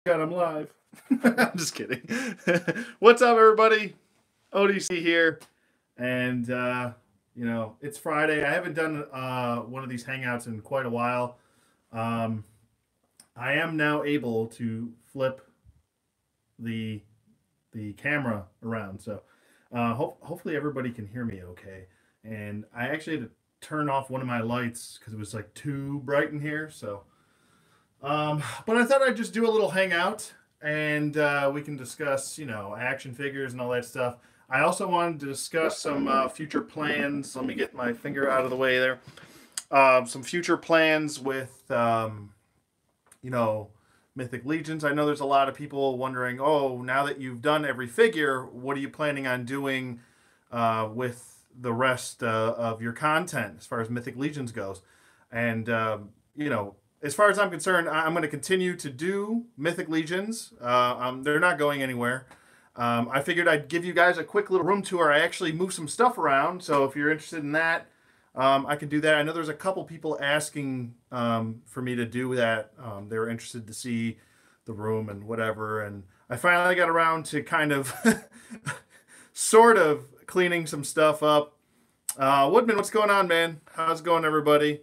God, I'm live. I'm just kidding. What's up, everybody? ODC here, and it's Friday. I haven't done one of these hangouts in quite a while. I am now able to flip the camera around, so hopefully everybody can hear me okay. And I actually had to turn off one of my lights because it was like too bright in here, so. But I thought I'd just do a little hangout and we can discuss, action figures and all that stuff. I also wanted to discuss some future plans. Let me get my finger out of the way there. Some future plans with, Mythic Legions. I know there's a lot of people wondering, oh, now that you've done every figure, what are you planning on doing with the rest of your content as far as Mythic Legions goes? And, as far as I'm concerned, I'm going to continue to do Mythic Legions. They're not going anywhere. I figured I'd give you guys a quick little room tour. I actually moved some stuff around, so if you're interested in that, I can do that. I know there's a couple people asking for me to do that. They were interested to see the room and whatever, and I finally got around to kind of sort of cleaning some stuff up. Woodman, what's going on, man? How's it going, everybody?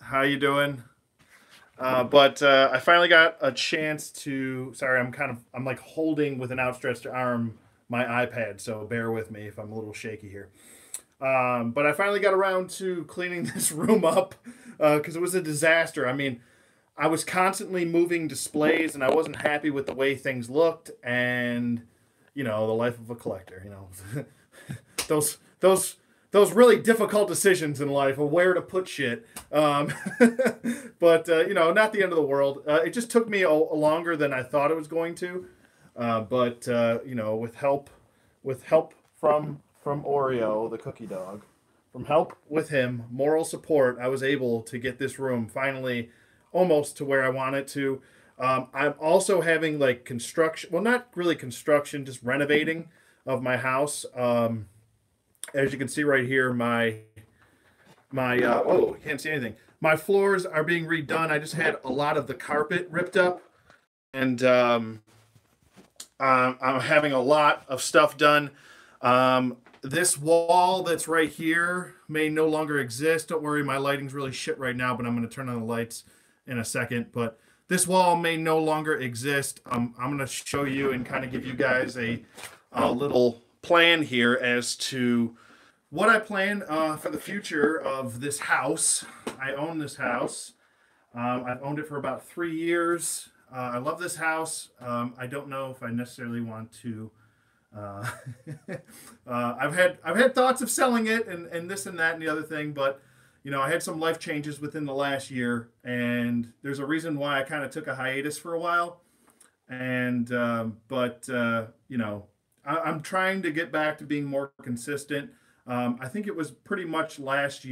How you doing? But I finally got a chance to. Sorry, I'm like holding with an outstretched arm my iPad, so bear with me if I'm a little shaky here. But I finally got around to cleaning this room up because it was a disaster. I mean, I was constantly moving displays, and I wasn't happy with the way things looked. And the life of a collector. Those really difficult decisions in life of where to put shit. But, not the end of the world. It just took me a longer than I thought it was going to. But with help from Oreo, the cookie dog, from help with him, moral support, I was able to get this room finally almost to where I want it to. I'm also having like construction, well, not really construction, just renovating of my house. As you can see right here, my you can't see anything. My floors are being redone. I just had a lot of the carpet ripped up, and I'm having a lot of stuff done. This wall that's right here may no longer exist. Don't worry, my lighting's really shit right now, but I'm going to turn on the lights in a second. But this wall may no longer exist. I'm going to show you and kind of give you guys a little plan here as to what I plan for the future of this house. I own this house. I've owned it for about 3 years. I love this house. I don't know if I necessarily want to. I've had thoughts of selling it and this and that and the other thing, but I had some life changes within the last year, and there's a reason why I kind of took a hiatus for a while. And I'm trying to get back to being more consistent. I think it was pretty much last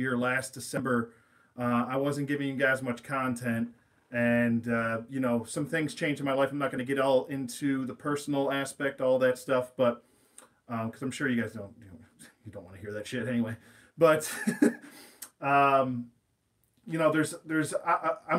December, I wasn't giving you guys much content, and some things changed in my life. I'm not going to get all into the personal aspect, all that stuff, but because I'm sure you guys don't want to hear that shit anyway. But I'm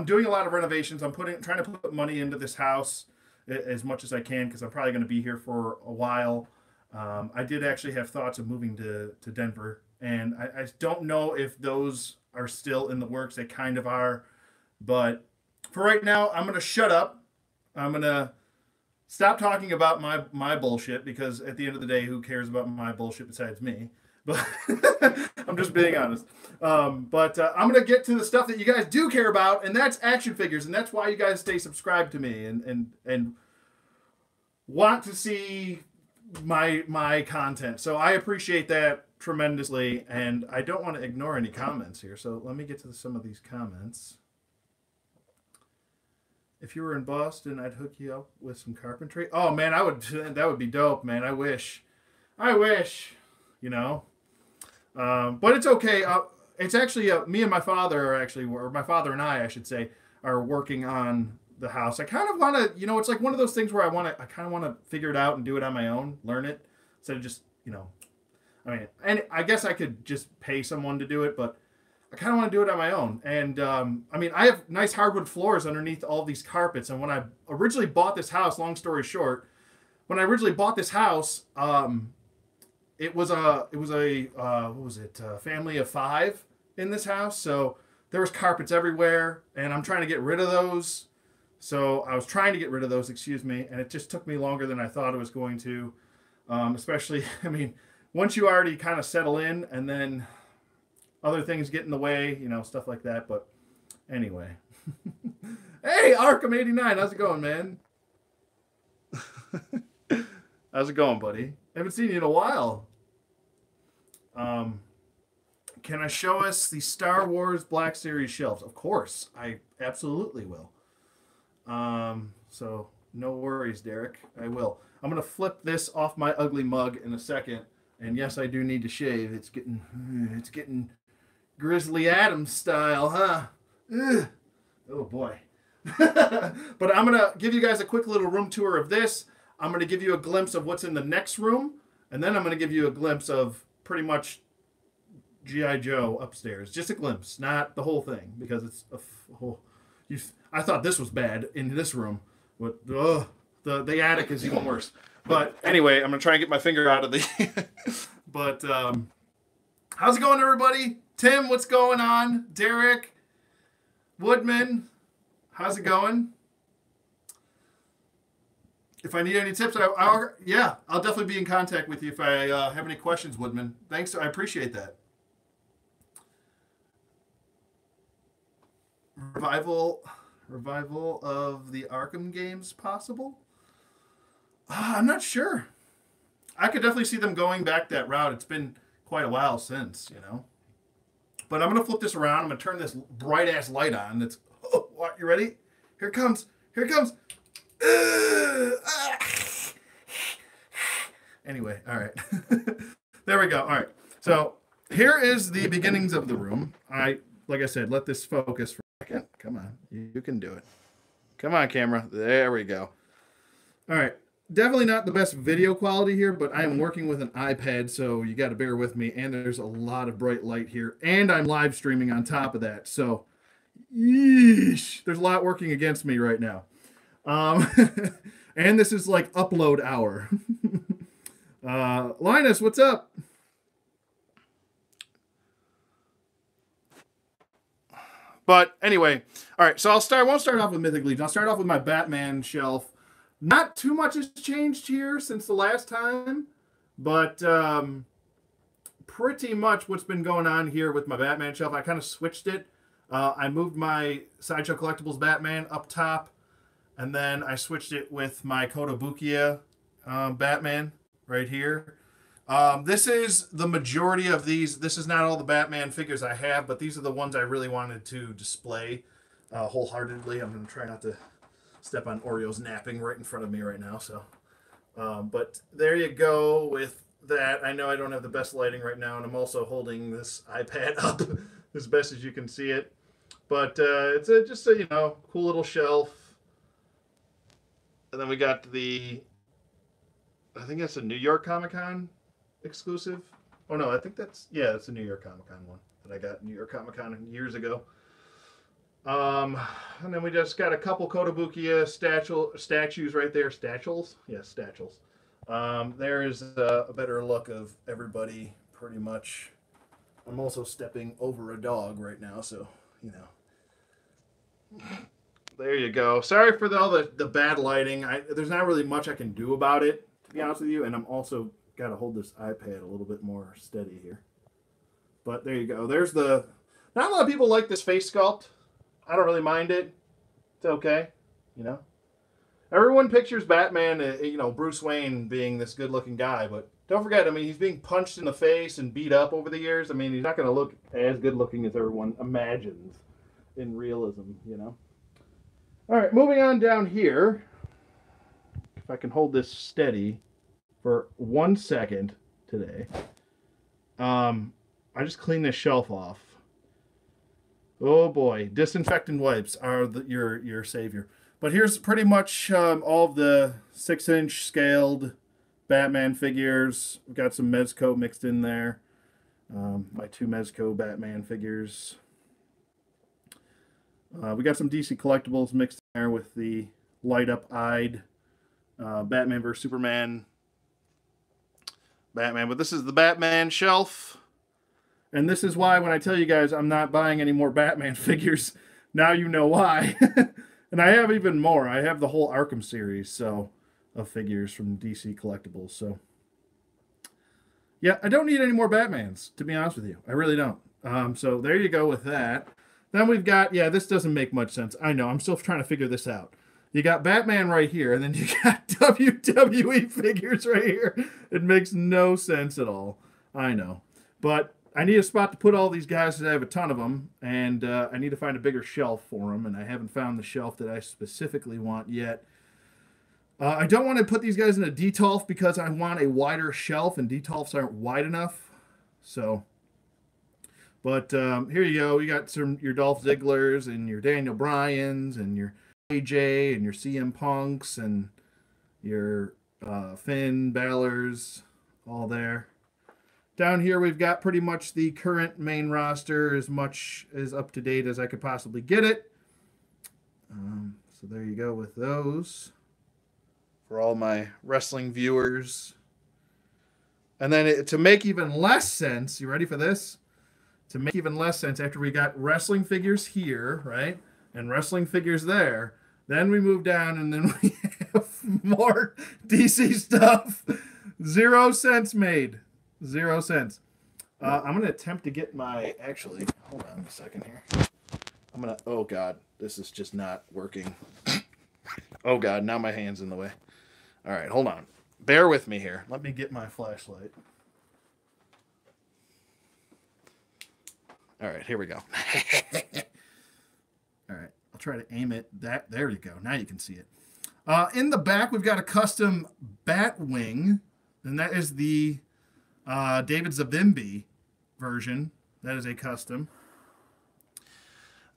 doing a lot of renovations. I'm trying to put money into this house as much as I can because I'm probably going to be here for a while. I did actually have thoughts of moving to Denver, and I don't know if those are still in the works. They kind of are, but for right now, I'm going to shut up. I'm going to stop talking about my bullshit because at the end of the day, who cares about my bullshit besides me? But I'm just being honest. But I'm going to get to the stuff that you guys do care about, and that's action figures, and that's why you guys stay subscribed to me and want to see my content. So I appreciate that tremendously, and I don't want to ignore any comments here. So let me get to some of these comments. If you were in Boston, I'd hook you up with some carpentry. Oh man, that would be dope, man. I wish. But it's okay. It's actually me and my father or my father and I should say, are working on the house. I kind of want to, it's like one of those things where I kind of want to figure it out and do it on my own, learn it, instead of just, I mean, and I guess I could just pay someone to do it, but I kind of want to do it on my own. And I mean, I have nice hardwood floors underneath all these carpets. And when I originally bought this house, long story short, when I originally bought this house, it was a what was it, a family of 5 in this house. So there was carpets everywhere, and I'm trying to get rid of those. So I was trying to get rid of those, excuse me, and it just took me longer than I thought it was going to. Especially, I mean, once you already kind of settle in, and then other things get in the way, you know, stuff like that. But anyway, hey, Arkham89, how's it going, man? How's it going, buddy? Haven't seen you in a while. Can I show us the Star Wars Black Series shelves? Of course, I absolutely will. So no worries, Derek. I will. I'm gonna flip this off my ugly mug in a second. And yes, I do need to shave. It's getting Grizzly Adams style, huh? Ugh. Oh boy. But I'm gonna give you guys a quick little room tour of this. I'm gonna give you a glimpse of what's in the next room, and then I'm gonna give you a glimpse of pretty much G.I. Joe upstairs. Just a glimpse, not the whole thing, because it's a whole. I thought this was bad in this room, but the attic is even worse. But anyway, I'm gonna try and get my finger out of the. But how's it going, everybody? Tim, what's going on? Derek, Woodman, how's it going? If I need any tips, I'll definitely be in contact with you if I have any questions, Woodman. Thanks, I appreciate that. Revival of the Arkham games possible? I'm not sure. I could definitely see them going back that route. It's been quite a while since, you know. But I'm going to flip this around. I'm going to turn this bright-ass light on. That's, oh, what, you ready? Here it comes. Here it comes. Anyway, all right. There we go. All right. So here is the beginnings of the room. Like I said, let this focus for a second. Come on. You can do it. Come on, camera. There we go. All right. Definitely not the best video quality here, but I am working with an iPad, so you got to bear with me. And there's a lot of bright light here, and I'm live streaming on top of that. So, yeesh, there's a lot working against me right now. And this is like upload hour. Linus, what's up? But anyway, all right. So I won't start off with Mythic Legion. I'll start off with my Batman shelf. Not too much has changed here since the last time, but pretty much what's been going on here with my Batman shelf. I kind of switched it. I moved my Sideshow Collectibles Batman up top, and then I switched it with my Kotobukiya Batman right here. This is the majority of these. This is not all the Batman figures I have, but these are the ones I really wanted to display wholeheartedly. I'm going to try not to step on Oreo's napping right in front of me right now. So, but there you go with that. I know I don't have the best lighting right now, and I'm also holding this iPad up as best as you can see it. But it's just a, you know, cool little shelf. And then we got the, I think that's a New York Comic Con exclusive. Oh no, I think that's, yeah, it's a New York Comic Con one that I got New York Comic Con years ago. And then we just got a couple Kotobukiya statues right there. Statues? Yes, statues. There is a better look of everybody, pretty much. I'm also stepping over a dog right now, so, you know. There you go. Sorry for all the bad lighting. There's not really much I can do about it, to be honest with you, and I'm also got to hold this iPad a little bit more steady here. But there you go. There's the... Not a lot of people like this face sculpt. I don't really mind it. It's okay, you know. Everyone pictures Batman, you know, Bruce Wayne being this good-looking guy, but don't forget, I mean, he's being punched in the face and beat up over the years. I mean, he's not going to look as good-looking as everyone imagines in realism, you know. All right, moving on down here. If I can hold this steady for 1 second today. I just cleaned this shelf off. Oh boy, disinfectant wipes are your savior. But here's pretty much all of the 6-inch scaled Batman figures. We've got some Mezco mixed in there. My 2 Mezco Batman figures. We got some DC collectibles mixed in there with the light-up-eyed Batman vs. Superman Batman. But this is the Batman shelf. And this is why when I tell you guys I'm not buying any more Batman figures, now you know why. And I have even more. I have the whole Arkham series of figures from DC Collectibles. So, yeah, I don't need any more Batmans, to be honest with you. I really don't. So there you go with that. Then we've got, yeah, this doesn't make much sense. I know, I'm still trying to figure this out. You got Batman right here, and then you got WWE figures right here. It makes no sense at all. I know. But I need a spot to put all these guys because I have a ton of them, and I need to find a bigger shelf for them, and I haven't found the shelf that I specifically want yet. I don't want to put these guys in a detolf because I want a wider shelf, and detolfs aren't wide enough. So, but here you go. You got your Dolph Zigglers and your Daniel Bryans and your AJ and your CM Punks and your Finn Balor's all there. Down here, we've got pretty much the current main roster as much as up to date as I could possibly get it. So there you go with those for all my wrestling viewers. And then to make even less sense, you ready for this? To make even less sense, after we got wrestling figures here, right, and wrestling figures there, then we move down and then we have more DC stuff. 0 cents made. 0 cents. I'm going to attempt to get my... Actually, hold on a second here. I'm going to... Oh, God. This is just not working. Oh, God. Now my hand's in the way. All right. Hold on. Bear with me here. Let me get my flashlight. All right. Here we go. All right. I'll try to aim it. There you go. Now you can see it. In the back, we've got a custom Batwing. And that is the... David Zabimbi version. That is a custom.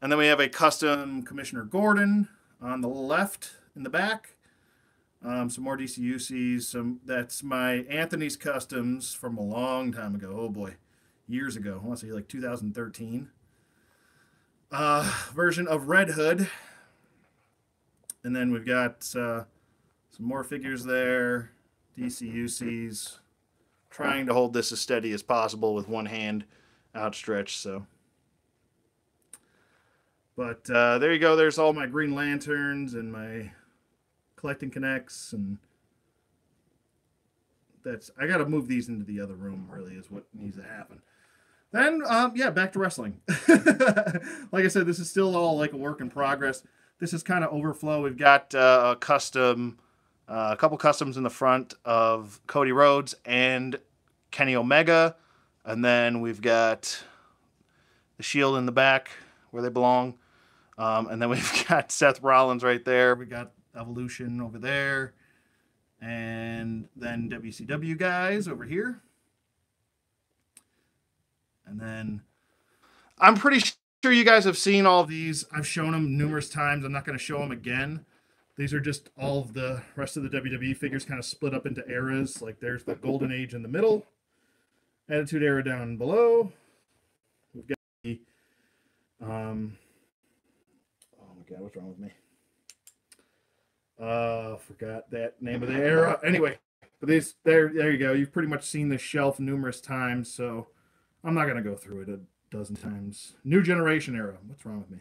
And then we have a custom Commissioner Gordon on the left in the back. Some more DC UCs. That's my Anthony's Customs from a long time ago. Oh boy. Years ago. I want to say like 2013. Version of Red Hood. And then we've got some more figures there. DC UCs. Trying to hold this as steady as possible with one hand outstretched. So, but there you go. There's all my Green Lanterns and my Collecting Connects, and I got to move these into the other room. Really, is what needs to happen. Then, yeah, back to wrestling. Like I said, this is still all like a work in progress. This is kind of overflow. We've got a couple customs in the front of Cody Rhodes and Kenny Omega. And then we've got the Shield in the back where they belong. And then we've got Seth Rollins right there. We got Evolution over there. And then WCW guys over here. And then I'm pretty sure you guys have seen all of these. I've shown them numerous times. I'm not going to show them again. These are just all of the rest of the WWE figures kind of split up into eras. Like there's the Golden Age in the middle. Attitude Era down below. We've got the... oh my God, what's wrong with me? Forgot that name of the era. Anyway, but these, there you go. You've pretty much seen this shelf numerous times, so I'm not going to go through it a dozen times. New Generation era. What's wrong with me?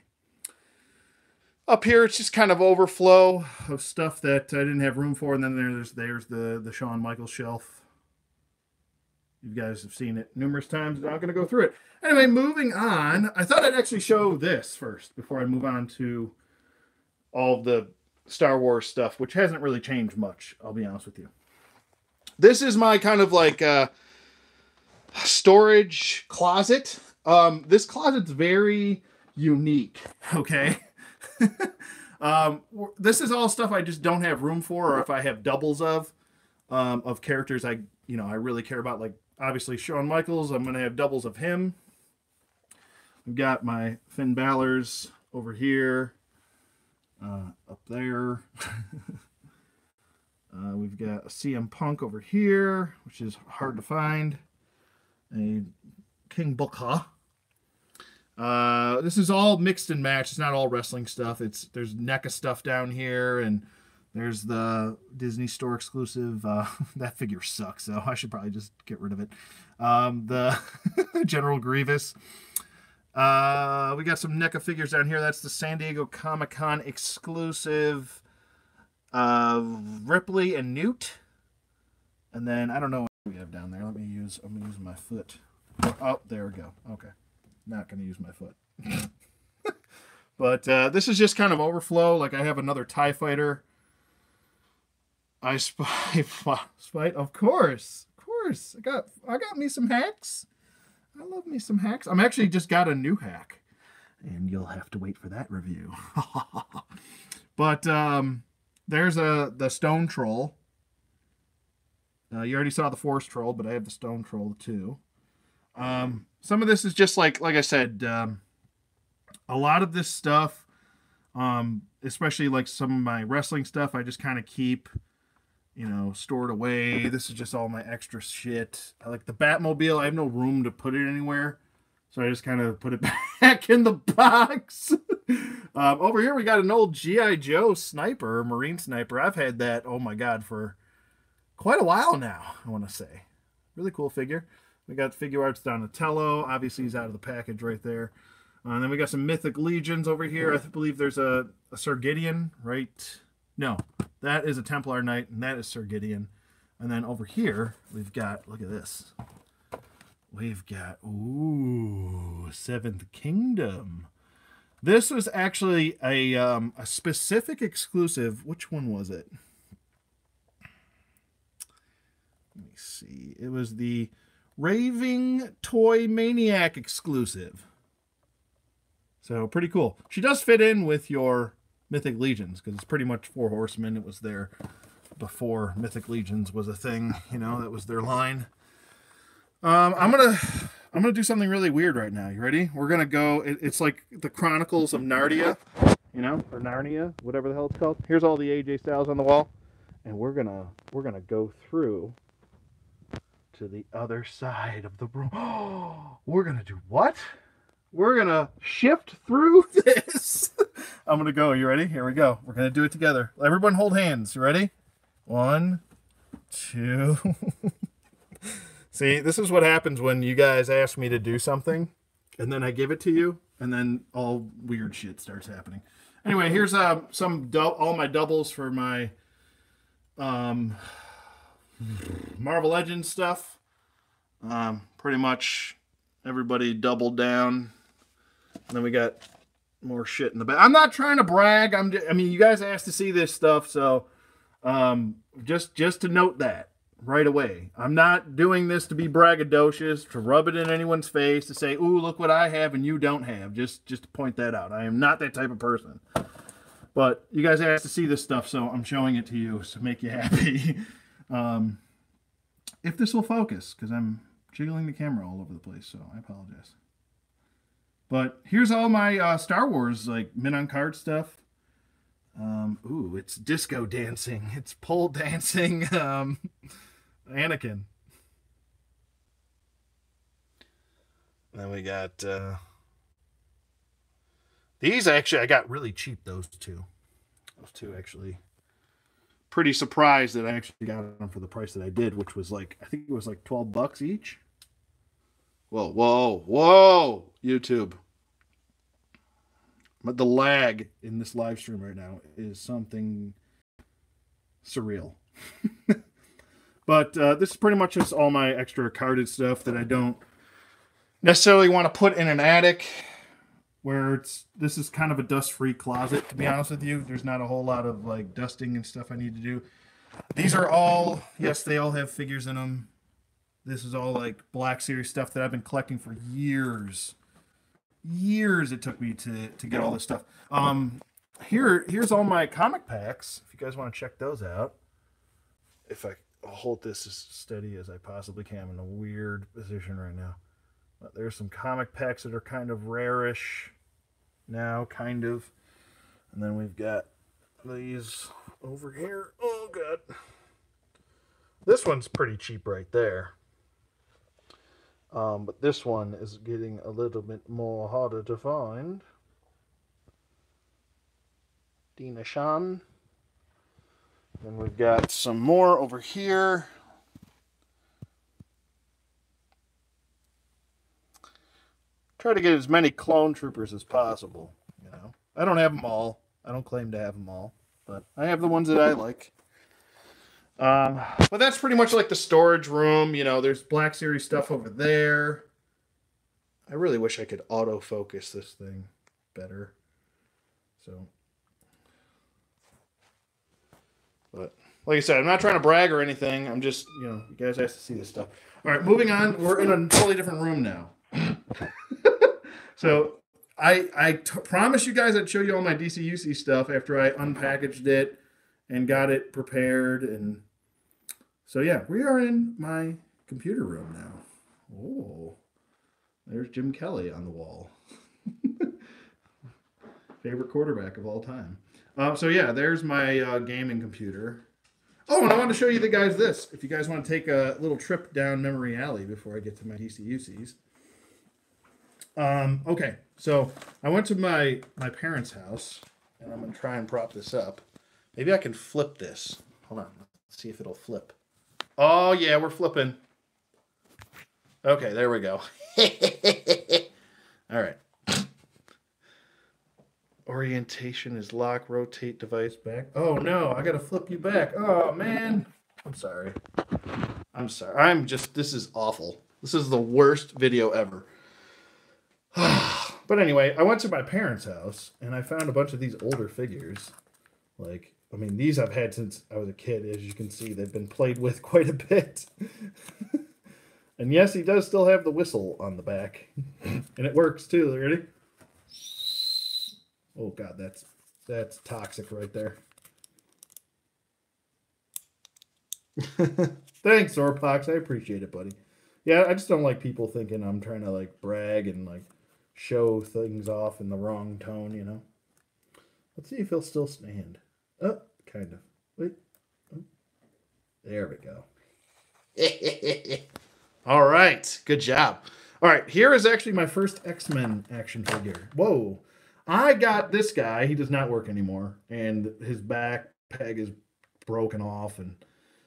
Up here, it's just kind of overflow of stuff that I didn't have room for. And then there's the Shawn Michaels shelf. You guys have seen it numerous times. I'm not going to go through it. Anyway, moving on. I thought I'd actually show this first before I move on to all of the Star Wars stuff, which hasn't really changed much, I'll be honest with you. This is my kind of like storage closet. This closet's very unique, okay? This is all stuff I just don't have room for, or if I have doubles of characters I really care about. Like obviously Shawn Michaels, I'm going to have doubles of him. We've got my Finn Balor's over here, up there. We've got a CM Punk over here, which is hard to find. A King Booker. This is all mixed and matched. It's not all wrestling stuff. There's NECA stuff down here, and there's the Disney Store exclusive. That figure sucks, so I should probably just get rid of it. The General Grievous. We got some NECA figures down here. That's the San Diego Comic-Con exclusive Ripley and Newt. And then, I don't know what we have down there. I'm going to use my foot. Oh, there we go. Okay. Not going to use my foot. But this is just kind of overflow. Like, I have another TIE Fighter. I spy. Of course. I got me some hacks. I love me some hacks. I'm actually just got a new hack. And you'll have to wait for that review. But there's the Stone Troll. You already saw the Force Troll, but I have the Stone Troll too. Some of this is just like I said, a lot of this stuff, especially like some of my wrestling stuff, I just kind of keep, stored away. This is just all my extra shit. I like the Batmobile. I have no room to put it anywhere, so I just kind of put it back in the box. Over here we got an old G.I. Joe sniper, Marine sniper. I've had that, oh my God, for quite a while now, I want to say. Really cool figure. We got figure arts Donatello. Obviously, he's out of the package right there. And then we got some Mythic Legions over here. I believe there's a Sir Gideon, right? No, that is a Templar Knight, and that is Sir Gideon. And then over here, we've got, look at this. We've got, ooh, Seventh Kingdom. This was actually a specific exclusive. Which one was it? Let me see. It was the Raving Toy Maniac exclusive. So pretty cool. She does fit in with your Mythic Legions because it's pretty much 4 Horsemen. It was there before Mythic Legions was a thing. That was their line. I'm gonna do something really weird right now. You ready? We're gonna go. It's like the Chronicles of Narnia, or Narnia, whatever the hell it's called. Here's all the AJ Styles on the wall, and we're gonna go through to the other side of the room. Oh, we're gonna do what? We're gonna shift through this. I'm gonna go. You ready? Here we go. We're gonna do it together. Everyone hold hands. You ready? 1, 2. See, this is what happens when you guys ask me to do something, and then I give it to you, and then all weird shit starts happening. Anyway, here's all my doubles for my Marvel Legends stuff. Pretty much everybody doubled down. And then we got more shit in the back. I'm not trying to brag. You guys asked to see this stuff, so just to note that right away. I'm not doing this to be braggadocious, to rub it in anyone's face, to say, ooh, look what I have and you don't have. Just to point that out. I am not that type of person. But you guys asked to see this stuff, so I'm showing it to you to make you happy. If this will focus, because I'm jiggling the camera all over the place, so I apologize. But here's all my Star Wars, like, mint on card stuff. Ooh, it's disco dancing. It's pole dancing. Anakin. Then we got these. Actually, I got really cheap. Those two actually. Pretty surprised that I actually got them for the price that I did, which was like, I think it was like $12 each. Whoa, YouTube. But the lag in this live stream right now is something surreal. But this is pretty much just all my extra carded stuff that I don't necessarily want to put in an attic, where this is kind of a dust-free closet, to be honest with you. There's not a whole lot of like dusting and stuff I need to do. These are all, yes, they all have figures in them. This is all like Black Series stuff that I've been collecting for years. Years it took me to get all this stuff. Here's all my comic packs, if you guys want to check those out. If I'll hold this as steady as I possibly can. I'm in a weird position right now. But there's some comic packs that are kind of rare-ish now, kind of. And then we've got these over here. Oh, God. This one's pretty cheap right there. But this one is getting a little bit more harder to find. Dina Shan. Then we've got some more over here. Try to get as many clone troopers as possible. You know, I don't have them all. I don't claim to have them all, but I have the ones that I like. But that's pretty much like the storage room. You know, there's Black Series stuff over there. I really wish I could autofocus this thing better. So, but like I said, I'm not trying to brag or anything. I'm just, you know, you guys have to see this stuff. All right, moving on. We're in a totally different room now. So I promised you guys I'd show you all my DCUC stuff after I unpackaged it and got it prepared. And so, yeah, we are in my computer room now. Oh, there's Jim Kelly on the wall. Favorite quarterback of all time. So, yeah, there's my gaming computer. Oh, and I want to show you the guys this. If you guys want to take a little trip down memory alley before I get to my DCUCs. Okay, so I went to my parents' house, and I'm going to try and prop this up. Maybe I can flip this. Hold on, let's see if it'll flip. Oh, yeah, we're flipping. Okay, there we go. All right. Orientation is lock, rotate device back. Oh, no, I got to flip you back. Oh, man. I'm sorry. This is awful. This is the worst video ever. But anyway, I went to my parents' house, and I found a bunch of these older figures. Like, I mean, these I've had since I was a kid. As you can see, they've been played with quite a bit. And yes, he does still have the whistle on the back. And it works, too. Ready? Oh, God, that's toxic right there. Thanks, Zorpox. I appreciate it, buddy. Yeah, I just don't like people thinking I'm trying to, like, brag and, like, show things off in the wrong tone, you know. Let's see if he'll still stand. Oh, kind of. Wait. Oh. There we go. All right. Good job. All right. Here is actually my first X-Men action figure. Whoa. I got this guy. He does not work anymore. And his back peg is broken off.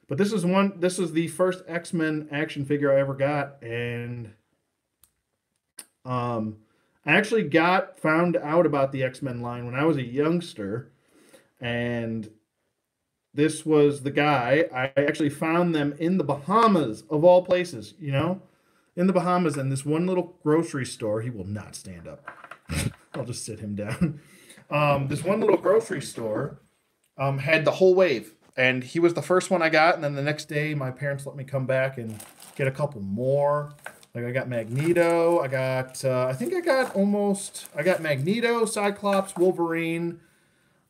But this is the first X-Men action figure I ever got. And I actually found out about the X-Men line when I was a youngster, and this was the guy. I actually found them in the Bahamas, of all places, you know, in the Bahamas, in this one little grocery store. He will not stand up. I'll just sit him down. This one little grocery store had the whole wave, and he was the first one I got, and then the next day my parents let me come back and get a couple more. Like I got Magneto, I got Magneto, Cyclops, Wolverine,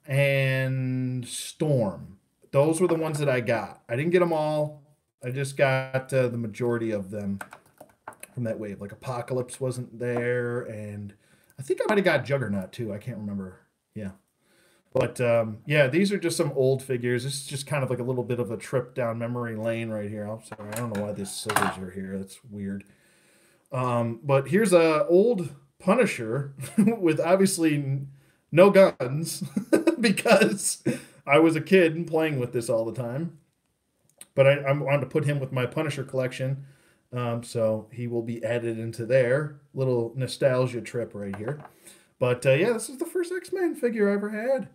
and Storm. Those were the ones that I got. I didn't get them all. I just got the majority of them from that wave. Like Apocalypse wasn't there, and I think I might have got Juggernaut too. I can't remember. Yeah. But yeah, these are just some old figures. This is just kind of like a little bit of a trip down memory lane right here. I'm sorry. I don't know why these scissors are here. That's weird. But here's a old Punisher with obviously no guns because I was a kid playing with this all the time. But I wanted to put him with my Punisher collection. So he will be added into there. Little nostalgia trip right here. But yeah, this is the first X-Men figure I ever had.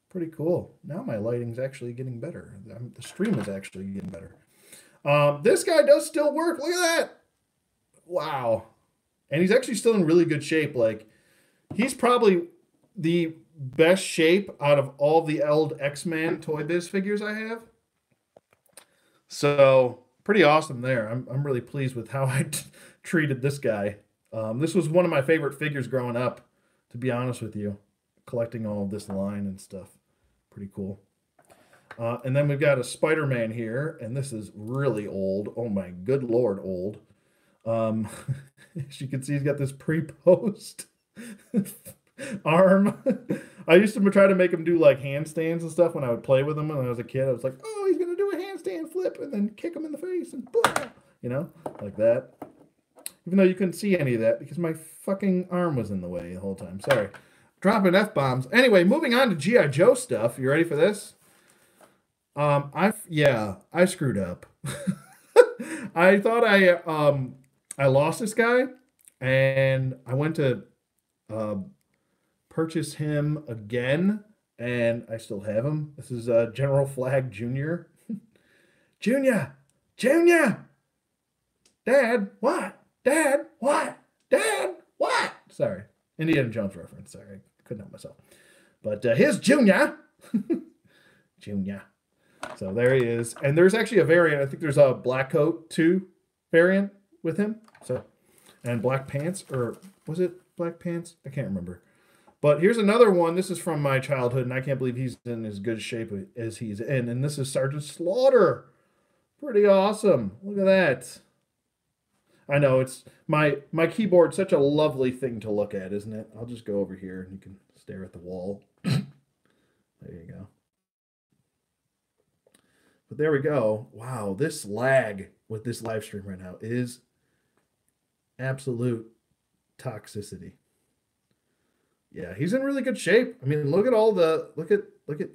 Pretty cool. Now my lighting's actually getting better. The stream is actually getting better. This guy does still work. Look at that. Wow. And he's actually still in really good shape. Like, he's probably the best shape out of all the old X-Men Toy Biz figures I have. So, pretty awesome there. I'm really pleased with how I treated this guy. This was one of my favorite figures growing up, to be honest with you. Collecting all of this line and stuff. Pretty cool. And then we've got a Spider-Man here, and this is really old. Oh my good Lord, old. As you can see, he's got this pre-post arm. I used to try to make him do like handstands and stuff when I would play with him when I was a kid. I was like, oh, he's going to do a handstand flip and then kick him in the face and blah, you know, like that. Even though you couldn't see any of that because my fucking arm was in the way the whole time. Sorry. Dropping F-bombs. Anyway, moving on to G.I. Joe stuff. You ready for this? I screwed up. I thought I lost this guy, and I went to purchase him again, and I still have him. This is General Flag Jr. Junior, Dad, what? Dad, what? Dad, what? Sorry, Indiana Jones reference. Sorry, I couldn't help myself. But here's Junior. Junior. So there he is. And there's actually a variant. I think there's a black coat 2 variant with him. So, and black pants, or was it black pants? I can't remember. But here's another one. This is from my childhood, and I can't believe he's in as good shape as he's in. And this is Sergeant Slaughter. Pretty awesome. Look at that. I know it's my keyboard's such a lovely thing to look at, isn't it? I'll just go over here and you can stare at the wall. There you go. But there we go. Wow, this lag with this live stream right now is absolute toxicity. Yeah, he's in really good shape. I mean, look at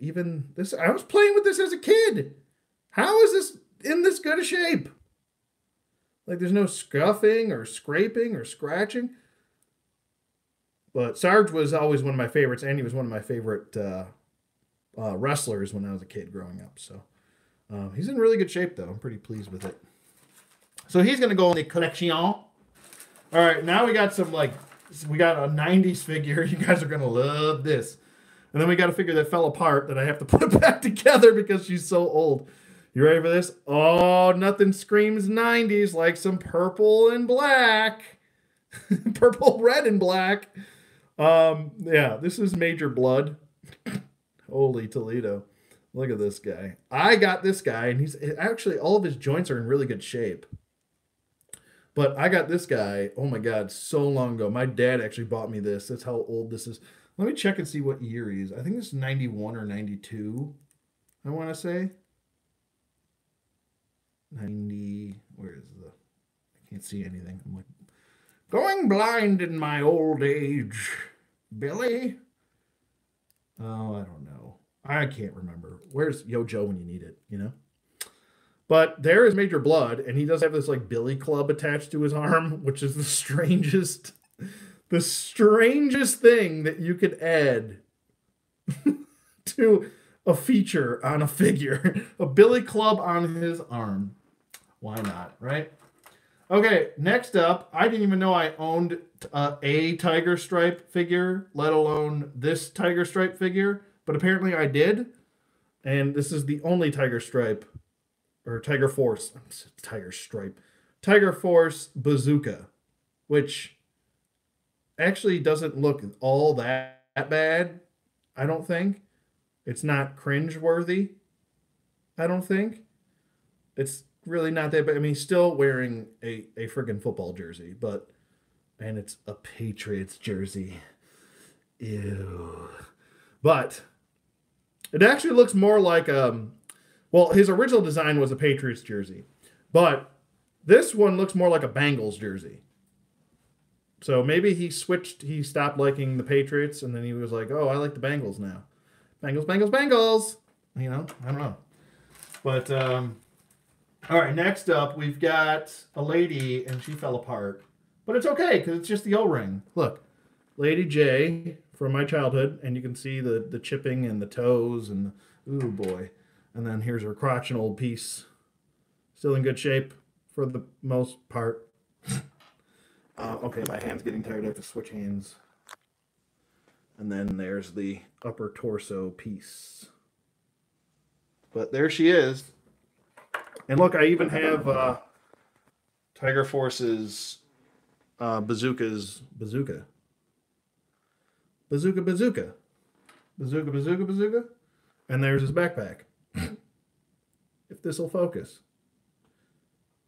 even this. I was playing with this as a kid. How is this in this good a shape? Like, there's no scuffing or scraping or scratching. But Sarge was always one of my favorites, and he was one of my favorite wrestlers when I was a kid growing up. So he's in really good shape, though. I'm pretty pleased with it. So he's going to go in the collection. All right, now we got we got a 90s figure. You guys are going to love this. And then we got a figure that fell apart that I have to put back together because she's so old. You ready for this? Oh, nothing screams 90s like some purple and black. Purple, red, and black. Yeah, this is Major Blood. Holy Toledo. Look at this guy. I got this guy, and he's actually, all of his joints are in really good shape. But I got this guy, oh my God, so long ago. My dad actually bought me this. That's how old this is. Let me check and see what year he is. I think this is 91 or 92, I want to say. 90, where is the, I can't see anything. I'm like, going blind in my old age, Billy. Oh, I don't know. I can't remember. Where's Yo Joe when you need it, you know? But there is Major Blood, and he does have this like billy club attached to his arm, which is the strangest thing that you could add to a feature on a figure. A billy club on his arm. Why not, right? Okay, next up, I didn't even know I owned a Tiger Stripe figure, let alone this Tiger Stripe figure, but apparently I did. And this is the only Tiger Stripe, or Tiger Force, Tiger Stripe, Tiger Force Bazooka, which actually doesn't look all that bad, I don't think. It's not cringe-worthy, I don't think. It's really not that bad. I mean, he's still wearing a friggin' football jersey, and it's a Patriots jersey. Ew. But it actually looks more like, well, his original design was a Patriots jersey, but this one looks more like a Bengals jersey. So maybe he stopped liking the Patriots, and then he was like, oh, I like the Bengals now. Bengals. You know, I don't know. But, all right, next up, we've got a lady, and she fell apart. But it's okay, because it's just the O-ring. Look, Lady J from my childhood, and you can see the chipping and the toes, and ooh, boy. And then here's her crotch, an old piece. Still in good shape for the most part. Okay, my hand's getting tired. I have to switch hands. And then there's the upper torso piece. But there she is. And look, I even have Tiger Force's bazooka. And there's his backpack. If this will focus.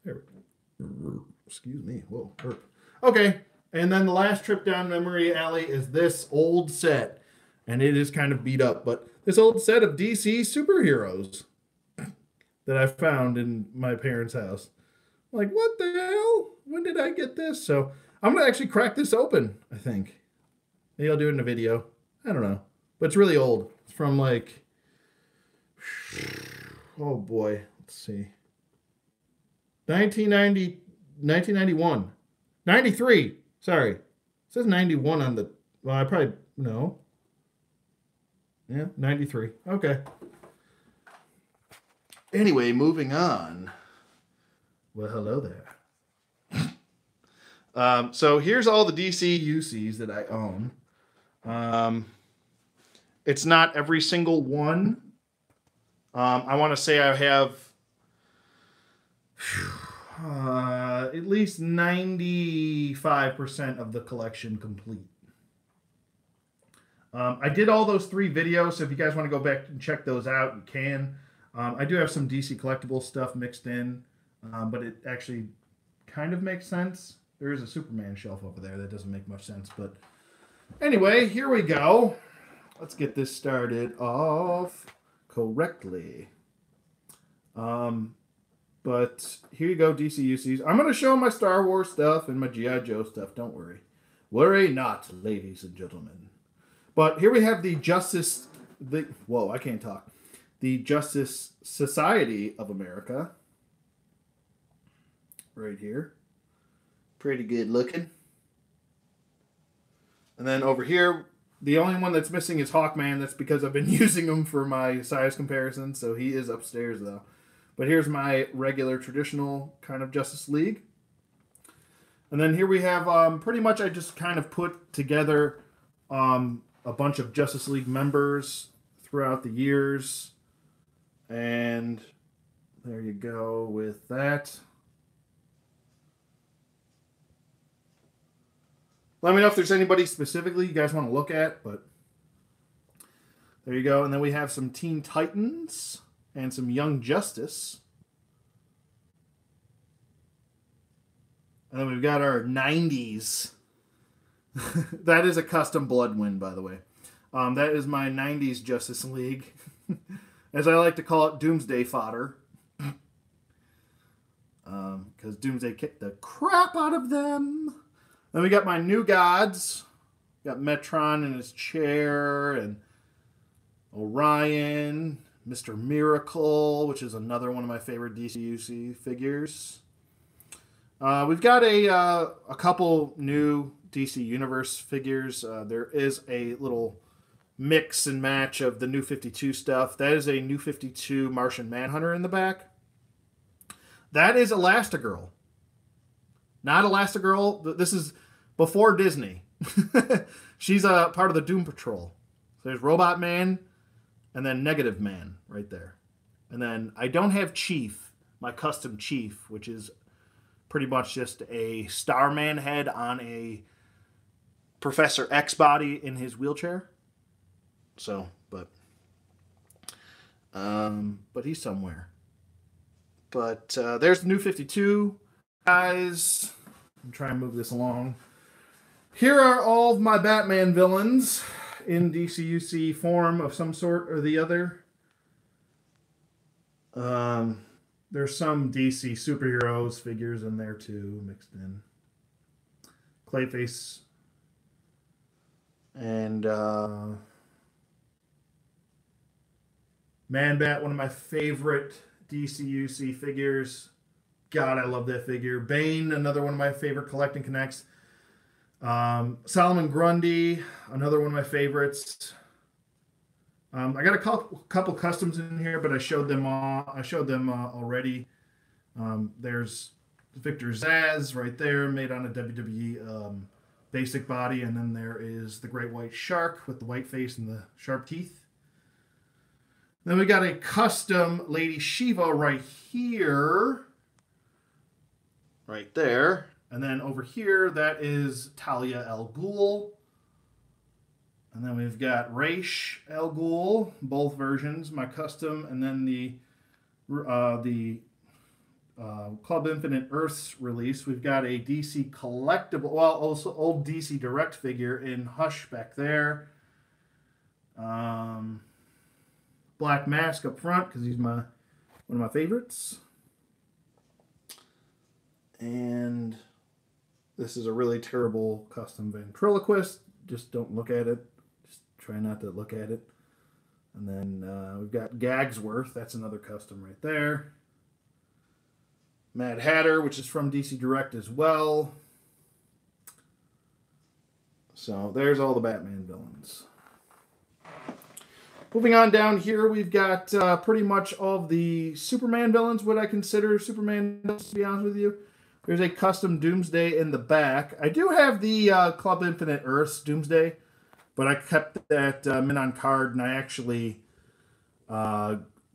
There we go. Excuse me. Whoa. Burp. Okay. And then the last trip down memory alley is this old set. And it is kind of beat up. But this old set of DC superheroes that I found in my parents' house. Like, what the hell? When did I get this? So I'm going to actually crack this open, I think. Maybe I'll do it in a video. I don't know. But it's really old. It's from like, oh boy, let's see. 1990, 1991. 93. Sorry. It says 91 on the, well, I probably, no. Yeah, 93. Okay. Anyway, moving on. Well, hello there. So here's all the DC UCs that I own. It's not every single one. I want to say I have at least 95% of the collection complete. I did all those 3 videos, so if you guys want to go back and check those out, you can. I do have some DC collectible stuff mixed in, but it actually kind of makes sense. There is a Superman shelf over there that doesn't make much sense, but anyway, here we go. Let's get this started off correctly. But here you go, DC UCs. I'm going to show my Star Wars stuff and my G.I. Joe stuff. Don't worry. Worry not, ladies and gentlemen. But here we have the Justice... Whoa, I can't talk. The Justice Society of America. Right here. Pretty good looking. And then over here, the only one that's missing is Hawkman. That's because I've been using him for my size comparison, so he is upstairs, though. But here's my regular, traditional kind of Justice League. And then here we have, pretty much I just kind of put together a bunch of Justice League members throughout the years. And there you go with that. Let me know if there's anybody specifically you guys want to look at, but there you go. And then we have some Teen Titans and some Young Justice. And then we've got our 90s. That is a custom Bloodwind, by the way. That is my 90s Justice League. As I like to call it, Doomsday fodder. Because Doomsday kicked the crap out of them. Then we got my new gods. Got Metron in his chair, and Orion, Mr. Miracle, which is another one of my favorite DCUC figures. We've got a couple new DC Universe figures. There is a little mix and match of the New 52 stuff. That is a New 52 Martian Manhunter in the back. That is Elastigirl. Not Elastigirl. This is before Disney. She's a part of the Doom Patrol. So there's Robot Man and then Negative Man right there. And then I don't have Chief, my custom Chief, which is pretty much just a Starman head on a Professor X body in his wheelchair. So, but he's somewhere. But there's the New 52 guys. I'm trying to move this along. Here are all of my Batman villains in DCUC form of some sort or the other. There's some DC superheroes figures in there too, mixed in. Clayface. And Man-Bat, one of my favorite DCUC figures. God, I love that figure. Bane, another one of my favorite collecting connects. Solomon Grundy, another one of my favorites. I got a couple customs in here, but I showed them all. I showed them already. There's Victor Zsasz right there, made on a WWE basic body, and then there is the Great White Shark with the white face and the sharp teeth. Then we got a custom Lady Shiva right here, right there. And then over here, that is Talia al Ghul. And then we've got Raish al Ghul, both versions, my custom, and then the Club Infinite Earths release. We've got a DC collectible, well, also old DC Direct figure in Hush back there. Black Mask up front because he's one of my favorites. And this is a really terrible custom ventriloquist. Just don't look at it. Just try not to look at it. And then we've got Gagsworth. That's another custom right there. Mad Hatter, which is from DC Direct as well. So there's all the Batman villains. Moving on down here, we've got pretty much all of the Superman villains, what I consider Superman villains, to be honest with you. There's a custom Doomsday in the back. I do have the Club Infinite Earths Doomsday, but I kept that mint on card, and I actually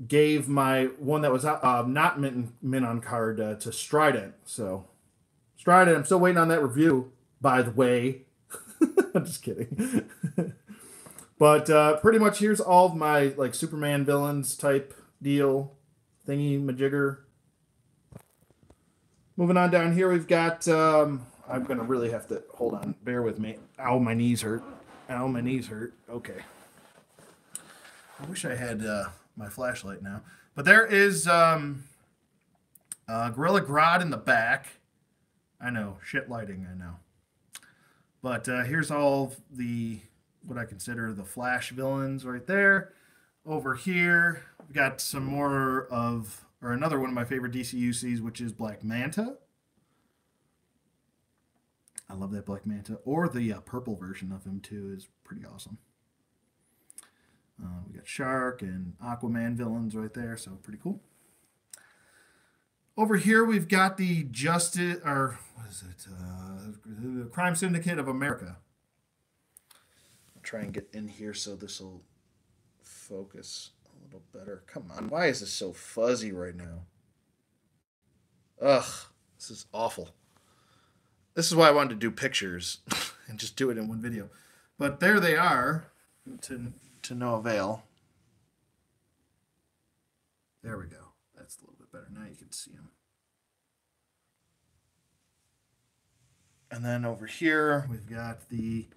gave my one that was not mint on card to Strident. So, Strident, I'm still waiting on that review, by the way. I'm just kidding. But pretty much here's all of my like Superman villains type deal thingy majigger. Moving on down here, we've got I'm gonna really have to hold on, bear with me. Ow, my knees hurt. Ow, my knees hurt. Okay. I wish I had my flashlight now. But there is Gorilla Grodd in the back. I know, shit lighting, I know. But here's all the, what I consider the Flash villains right there. Over here, we've got some more of, or another one of my favorite DC UCs, which is Black Manta. I love that Black Manta. Or the purple version of him, too, is pretty awesome. We got Shark and Aquaman villains right there, so pretty cool. Over here, we've got the Crime Syndicate of America. I'll try and get in here so this will focus a little better. Come on, why is this so fuzzy right now? Ugh, this is awful. This is why I wanted to do pictures and just do it in one video. But there they are, to no avail. There we go. That's a little bit better. Now you can see them. And then over here, we've got the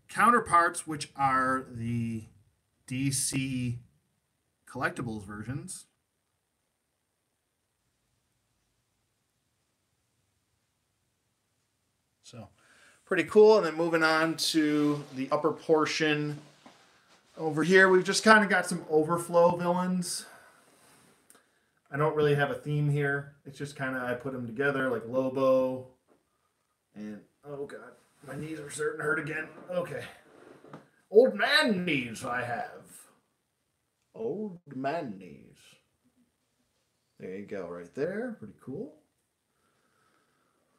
counterparts, which are the DC collectibles versions. So, pretty cool. And then moving on to the upper portion. Over here, we've just kind of got some overflow villains. I don't really have a theme here. It's just kind of, I put them together like Lobo. And, oh God, my knees are starting to hurt again. Okay. Old man knees I have. Old man knees. There you go, right there. Pretty cool.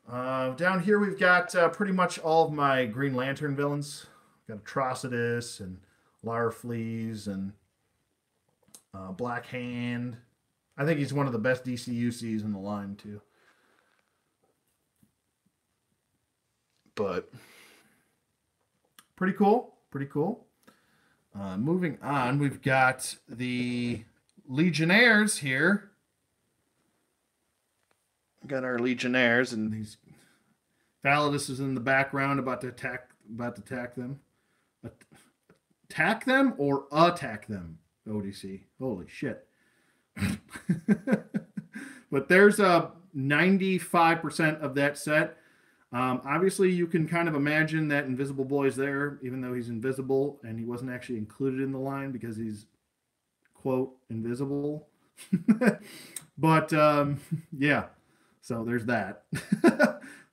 Down here, we've got pretty much all of my Green Lantern villains. Got Atrocitus and Larfleeze and Black Hand. I think he's one of the best DC UCs in the line, too. But pretty cool. Pretty cool. Moving on, we've got the Legionnaires here. Got our Legionnaires, and these Validus is in the background about to attack them. Attack them or attack them, ODC. Holy shit. But there's 95% of that set. Obviously, you can kind of imagine that Invisible Boy's there, even though he's invisible, and he wasn't actually included in the line because he's, quote, invisible. But, yeah, so there's that.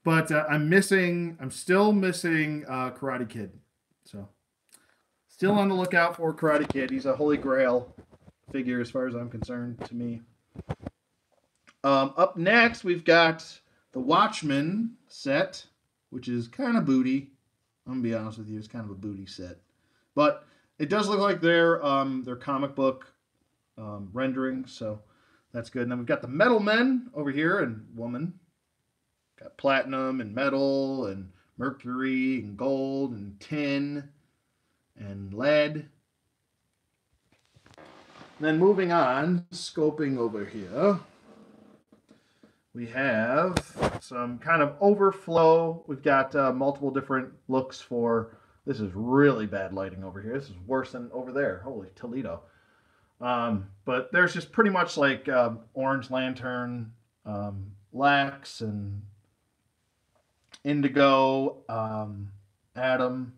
But I'm still missing Karate Kid. So, still on the lookout for Karate Kid. He's a holy grail figure as far as I'm concerned to me. Up next, we've got the Watchmen set, which is kind of booty. I'm going to be honest with you, it's kind of a booty set. But it does look like their comic book rendering, so that's good. And then we've got the Metal Men over here, and Woman. Got platinum and metal and mercury and gold and tin and lead. And then moving on, scoping over here, we have some kind of overflow. We've got multiple different looks for, this is really bad lighting over here. This is worse than over there. Holy Toledo. But there's just pretty much like Orange Lantern, Lex, and Indigo, Atom,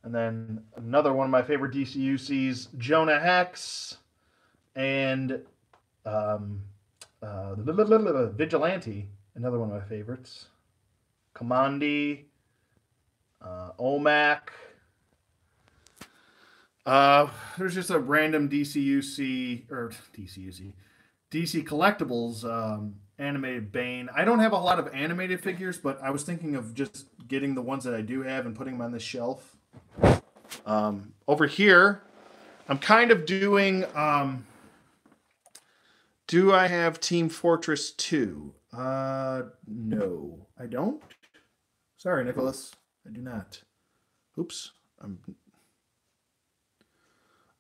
and then another one of my favorite DCUCs, Jonah Hex, and Vigilante, another one of my favorites. Commandi, OMAC. There's just a random DC Collectibles animated Bane. I don't have a lot of animated figures, but I was thinking of just getting the ones that I do have and putting them on this shelf. Over here, I'm kind of doing. Do I have Team Fortress 2? No, I don't. Sorry, Nicholas. I do not. Oops.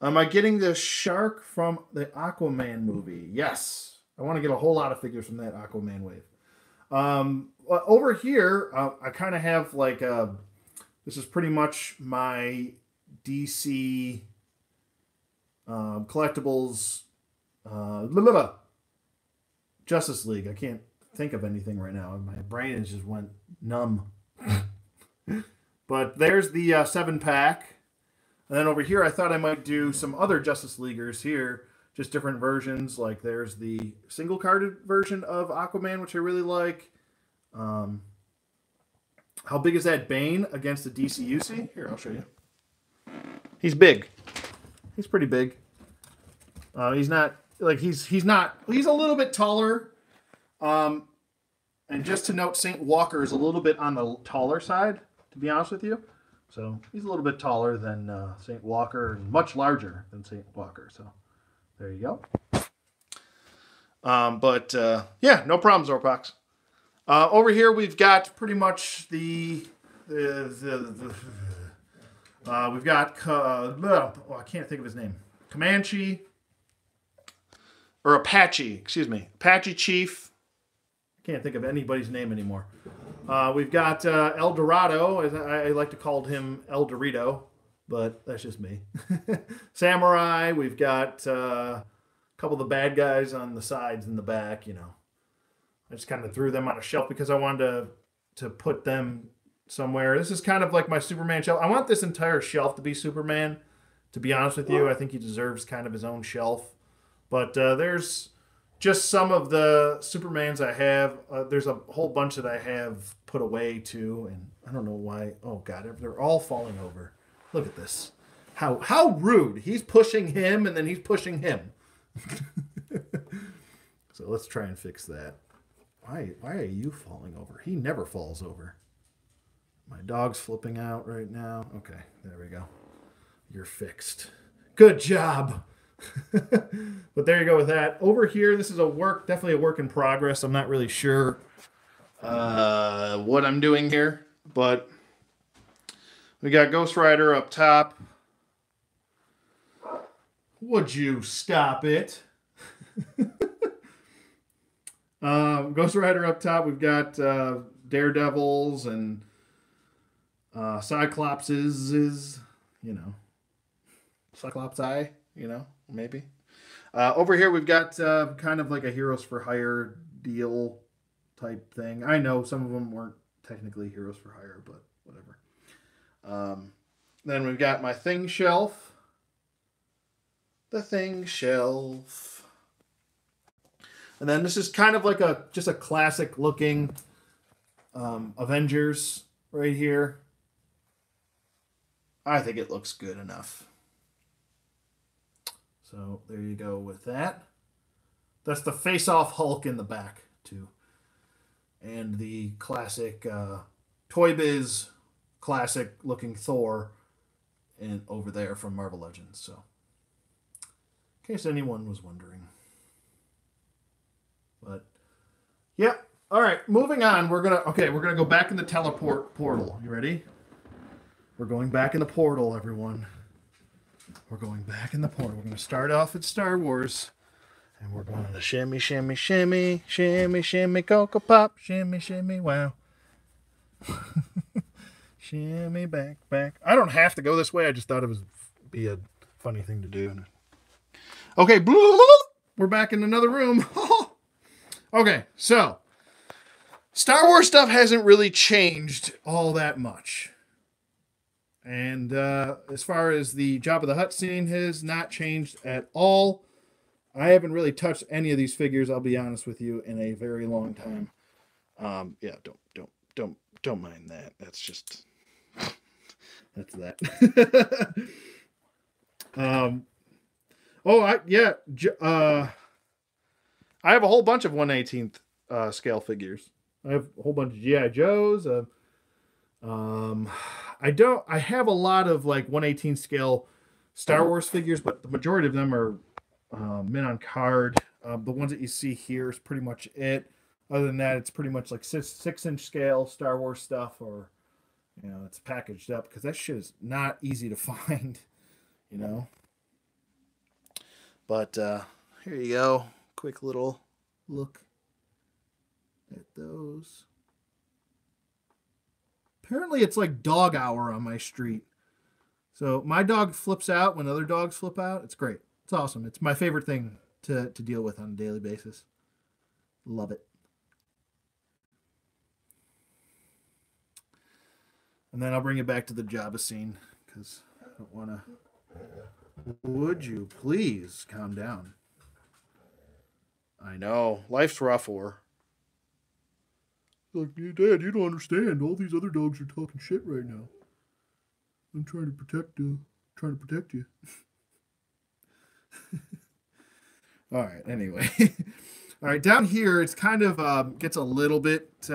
Am I getting the shark from the Aquaman movie? Yes. I want to get a whole lot of figures from that Aquaman wave. Over here, I kind of have like this is pretty much my DC collectibles Justice League. I can't think of anything right now. My brain just went numb. But there's the 7-pack. And then over here, I thought I might do some other Justice Leaguers here. Just different versions. Like there's the single-carded version of Aquaman, which I really like. How big is that Bane against the DCUC? Here, I'll show you. He's big. He's pretty big. He's not... Like, he's a little bit taller. And just to note, St. Walker is a little bit on the taller side, to be honest with you. So he's a little bit taller than St. Walker and much larger than St. Walker. So there you go. Yeah, no problem, Zorpox. Over here we've got pretty much we've got I can't think of his name. Comanche or Apache, excuse me, Apache Chief. Can't think of anybody's name anymore. We've got El Dorado. I like to call him El Dorito, but that's just me. Samurai. We've got a couple of the bad guys on the sides and the back. You know, I just kind of threw them on a shelf because I wanted to put them somewhere. This is kind of like my Superman shelf. I want this entire shelf to be Superman. To be honest with you, I think he deserves kind of his own shelf. But there's just some of the Supermans I have. There's a whole bunch that I have put away too, and I don't know why. Oh God, they're all falling over. Look at this. How rude. He's pushing him, and then he's pushing him. So let's try and fix that. Why are you falling over? He never falls over. My dog's flipping out right now. Okay, there we go. You're fixed. Good job. But there you go with that. Over here, this is definitely a work in progress. I'm not really sure what I'm doing here, but we got Ghost Rider up top. Would you stop it? Ghost Rider up top. We've got Daredevils and Cyclopses, Cyclops Eye, maybe. Over here we've got kind of like a Heroes for Hire deal type thing. I know some of them weren't technically Heroes for Hire, but whatever. Then we've got my Thing shelf. The Thing shelf. And then this is kind of like just a classic looking Avengers right here. I think it looks good enough. So there you go with that. That's the face-off Hulk in the back too. And the classic Toy Biz classic looking Thor over there from Marvel Legends. So in case anyone was wondering. But yeah, all right, moving on. We're gonna go back in the teleport portal. You ready? We're going back in the portal, everyone. We're going back in the portal. We're gonna start off at Star Wars, and we're going to shimmy, shimmy, shimmy, shimmy, shimmy, Cocoa Pop, shimmy, shimmy, wow. Shimmy back. I don't have to go this way. I just thought it would be a funny thing to do. Okay, we're back in another room. Okay, so Star Wars stuff hasn't really changed all that much. And as far as the Jabba the Hutt scene has not changed at all. I haven't really touched any of these figures, I'll be honest with you, in a very long time. Yeah, don't mind that. That's just that's that. I have a whole bunch of 1/18th scale figures. I have a whole bunch of GI Joes. I have a lot of like 1/18 scale Star Wars figures, but the majority of them are mint on card. The ones that you see here is pretty much it. Other than that, it's pretty much like 6-inch scale Star Wars stuff, or it's packaged up because that shit is not easy to find, But here you go. Quick little look at those. Apparently, it's like dog hour on my street. So my dog flips out when other dogs flip out. It's great. It's awesome. It's my favorite thing to deal with on a daily basis. Love it. And then I'll bring it back to the Jabba scene because I don't want to. Would you please calm down? I know. Life's rough, or. Like, Dad, you don't understand. All these other dogs are talking shit right now. I'm trying to protect you. All right, anyway. All right, down here, it's kind of gets a little bit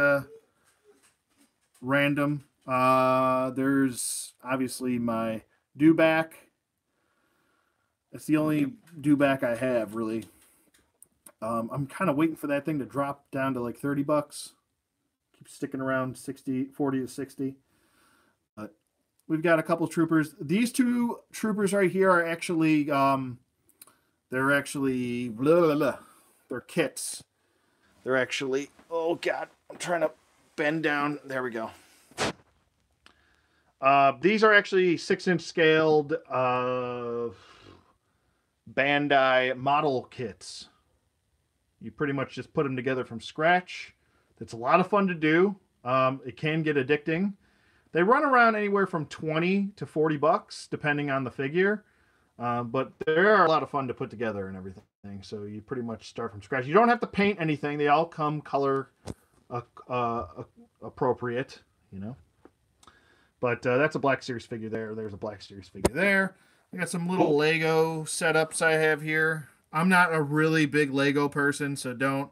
random. There's obviously my dewback. That's the only dewback I have, really. I'm kind of waiting for that thing to drop down to like $30. Keep sticking around 40 to 60. But we've got a couple troopers. These two troopers right here are actually, they're kits. They're actually, oh God, I'm trying to bend down. There we go. These are actually 6-inch scaled Bandai model kits. You pretty much just put them together from scratch. It's a lot of fun to do. It can get addicting. They run around anywhere from $20 to $40, depending on the figure. But they're a lot of fun to put together and everything. So you pretty much start from scratch. You don't have to paint anything. They all come color appropriate, But that's a Black Series figure there. There's a Black Series figure there. I got some little Lego setups I have here. I'm not a really big Lego person, so don't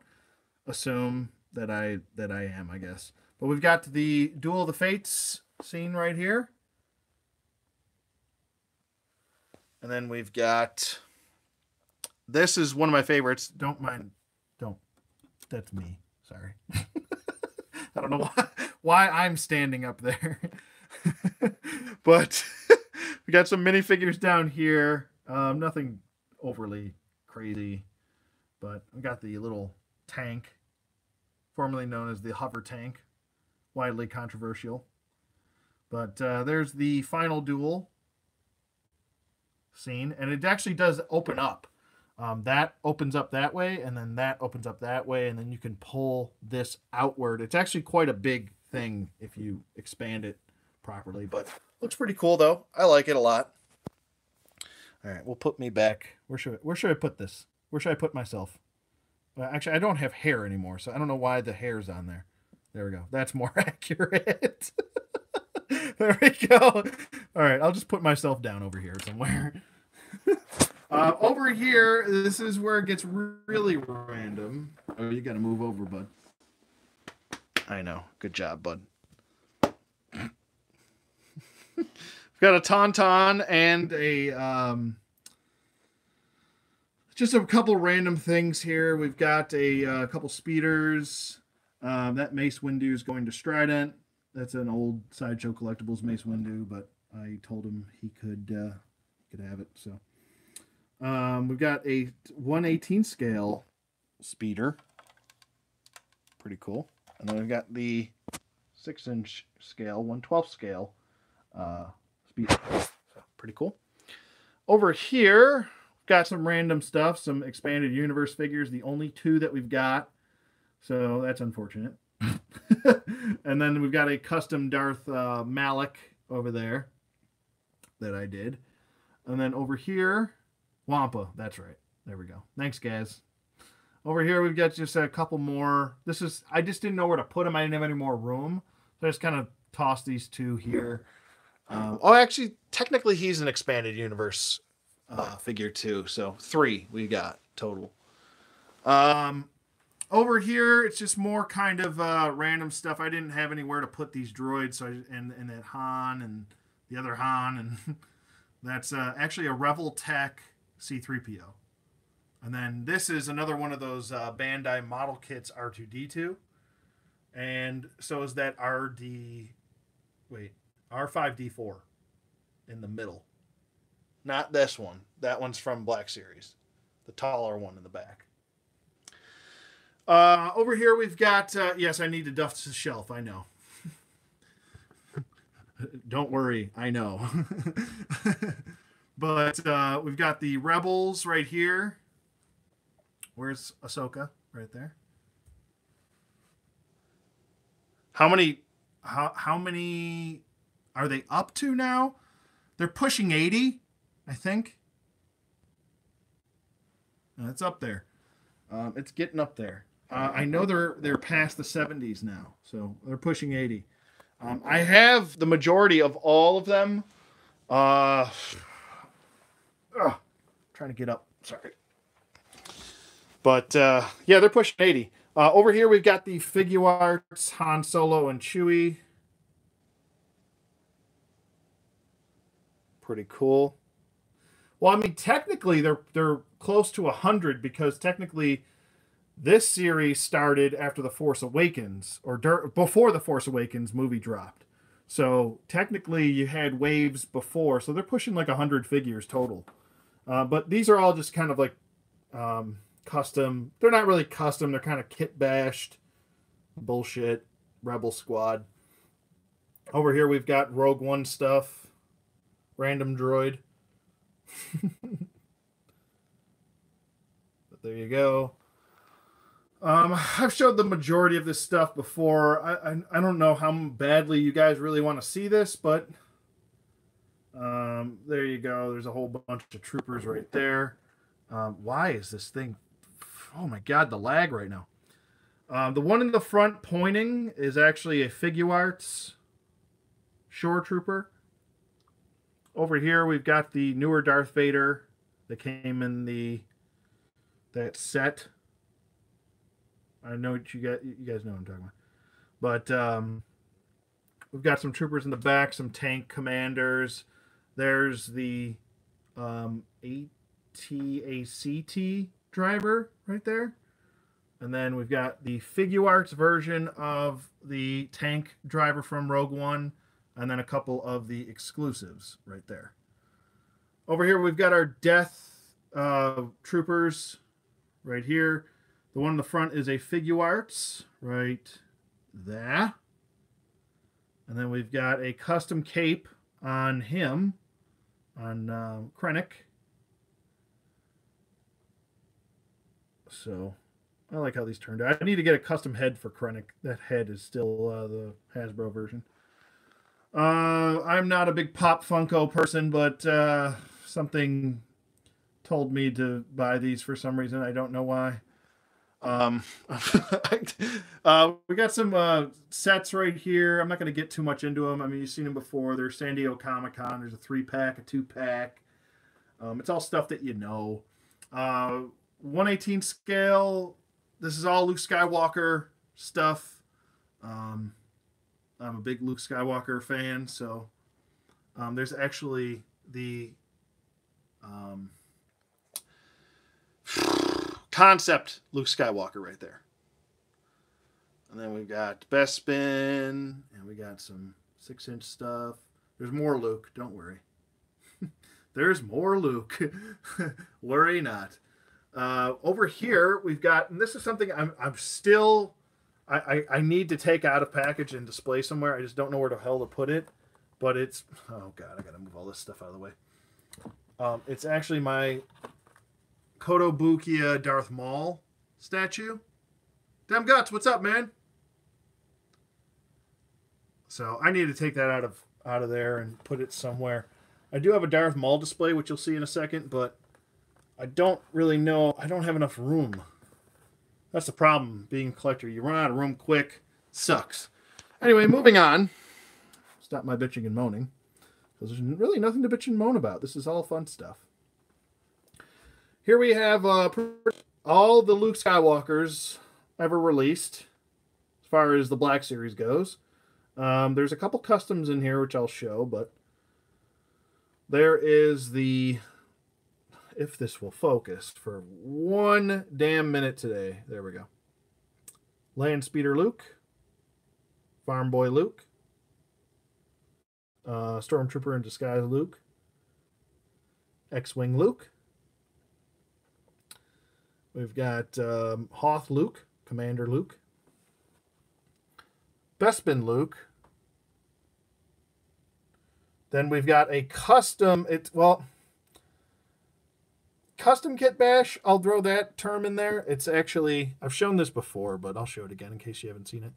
assume that I am, I guess. But we've got the Duel of the Fates scene right here. And then we've got, this is one of my favorites. Don't. That's me. Sorry. I don't know why I'm standing up there. But we got some minifigures down here. Nothing overly crazy. But we got the little tank, formerly known as the hover tank. Widely controversial. But there's the final duel scene. And it actually does open up. That opens up that way, and then that opens up that way, and then you can pull this outward. It's actually quite a big thing if you expand it properly, but looks pretty cool though. I like it a lot. All right, we'll put me back. Where should I put this? Where should I put myself? Actually, I don't have hair anymore, so I don't know why the hair's on there. There we go. That's more accurate. There we go. All right, I'll just put myself down over here somewhere. Over here, this is where it gets really random. Oh, you got to move over, bud. I know. Good job, bud. We've got a Tauntaun and a just a couple random things here. We've got a couple speeders. That Mace Windu is going to Strident. That's an old Sideshow Collectibles Mace Windu, but I told him he could have it. So we've got a 1/18 scale speeder. Pretty cool. And then we've got the 6-inch scale, 1/12 scale speeder. So pretty cool. Over here, we've got some random stuff, some expanded universe figures. The only two that we've got. So that's unfortunate. And then we've got a custom Darth Malik over there that I did. And then over here, Wampa. That's right. There we go. Thanks, guys. Over here, we've got just a couple more. I just didn't know where to put them. I didn't have any more room. So I just kind of tossed these two here. Actually, technically, he's an expanded universe figure too. So 3 we got total. Over here, it's just more kind of random stuff. I didn't have anywhere to put these droids, so and that Han and the other Han, and that's actually a Revel Tech C-3PO. And then this is another one of those Bandai model kits R2-D2, and so is that R5-D4 in the middle. Not this one. That one's from Black Series, the taller one in the back. Over here we've got, yes, I need to dust the shelf, I know. Don't worry, I know. But we've got the Rebels right here. Where's Ahsoka? Right there. How many are they up to now? They're pushing 80, I think. It's up there. It's getting up there. I know they're past the 70s now, so they're pushing 80. I have the majority of all of them. Trying to get up. Sorry. But yeah, they're pushing 80. Over here we've got the Figuarts, Han Solo and Chewie. Pretty cool. Well, I mean, technically they're close to 100 because technically this series started after The Force Awakens or before The Force Awakens movie dropped. So technically you had waves before, so they're pushing like 100 figures total. But these are all just kind of like custom. They're not really custom. They're kind of kit bashed bullshit. Rebel Squad. Over here we've got Rogue One stuff. Random droid. But there you go. I've showed the majority of this stuff before. I don't know how badly you guys really want to see this, but there you go. There's a whole bunch of troopers right there. Why is this thing... Oh my god, the lag right now. The one in the front pointing is actually a Figuarts Shore Trooper. Over here we've got the newer Darth Vader that came in that set. I know what you guys know what I'm talking about. But we've got some troopers in the back, some tank commanders. There's the AT-ACT driver right there. And then we've got the Figuarts version of the tank driver from Rogue One. And then a couple of the exclusives right there. Over here we've got our Death troopers right here. The one in the front is a Figuarts right there. And then we've got a custom cape on him, on Krennic. So I like how these turned out. I need to get a custom head for Krennic. That head is still the Hasbro version. I'm not a big Pop Funko person, but something told me to buy these for some reason. I don't know why. We got some sets right here. I'm not going to get too much into them. I mean, you've seen them before. There's San Diego Comic-Con. There's a 3-pack, a 2-pack. It's all stuff that you know. 1/18 scale. This is all Luke Skywalker stuff. I'm a big Luke Skywalker fan, so there's actually the concept Luke Skywalker right there. And then we've got Bespin, and we got some 6-inch stuff. There's more Luke, don't worry. There's more Luke. Worry not. Over here, we've got, and this is something I'm still... I need to take out of package and display somewhere. I just don't know where the hell to put it. But it's... Oh, God. I got to move all this stuff out of the way. It's actually my Kotobukiya Darth Maul statue. Damn Guts, what's up, man? So I need to take that out of there and put it somewhere. I do have a Darth Maul display, which you'll see in a second, but I don't really know. I don't have enough room. That's the problem being a collector. You run out of room quick. Sucks. Anyway, moving on. Stop my bitching and moaning. Because there's really nothing to bitch and moan about. This is all fun stuff. Here we have all the Luke Skywalkers ever released, as far as the Black Series goes. There's a couple customs in here, which I'll show, but there is the, if this will focus for one damn minute today. There we go. Land Speeder Luke, Farm Boy Luke, Stormtrooper in Disguise Luke, X-Wing Luke. We've got Hoth Luke, Commander Luke, Bespin Luke. Then we've got a custom, custom kit bash. I'll throw that term in there. It's actually, I've shown this before, but I'll show it again in case you haven't seen it.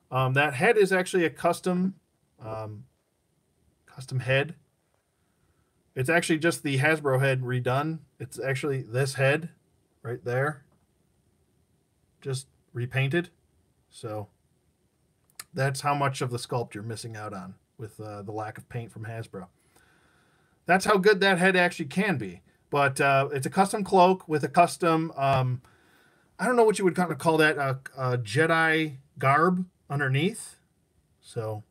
That head is actually a custom head. It's actually just the Hasbro head redone. It's actually this head right there, just repainted. So that's how much of the sculpt you're missing out on with the lack of paint from Hasbro. That's how good that head actually can be. But it's a custom cloak with a custom, I don't know what you would kind of call that, a Jedi garb underneath. So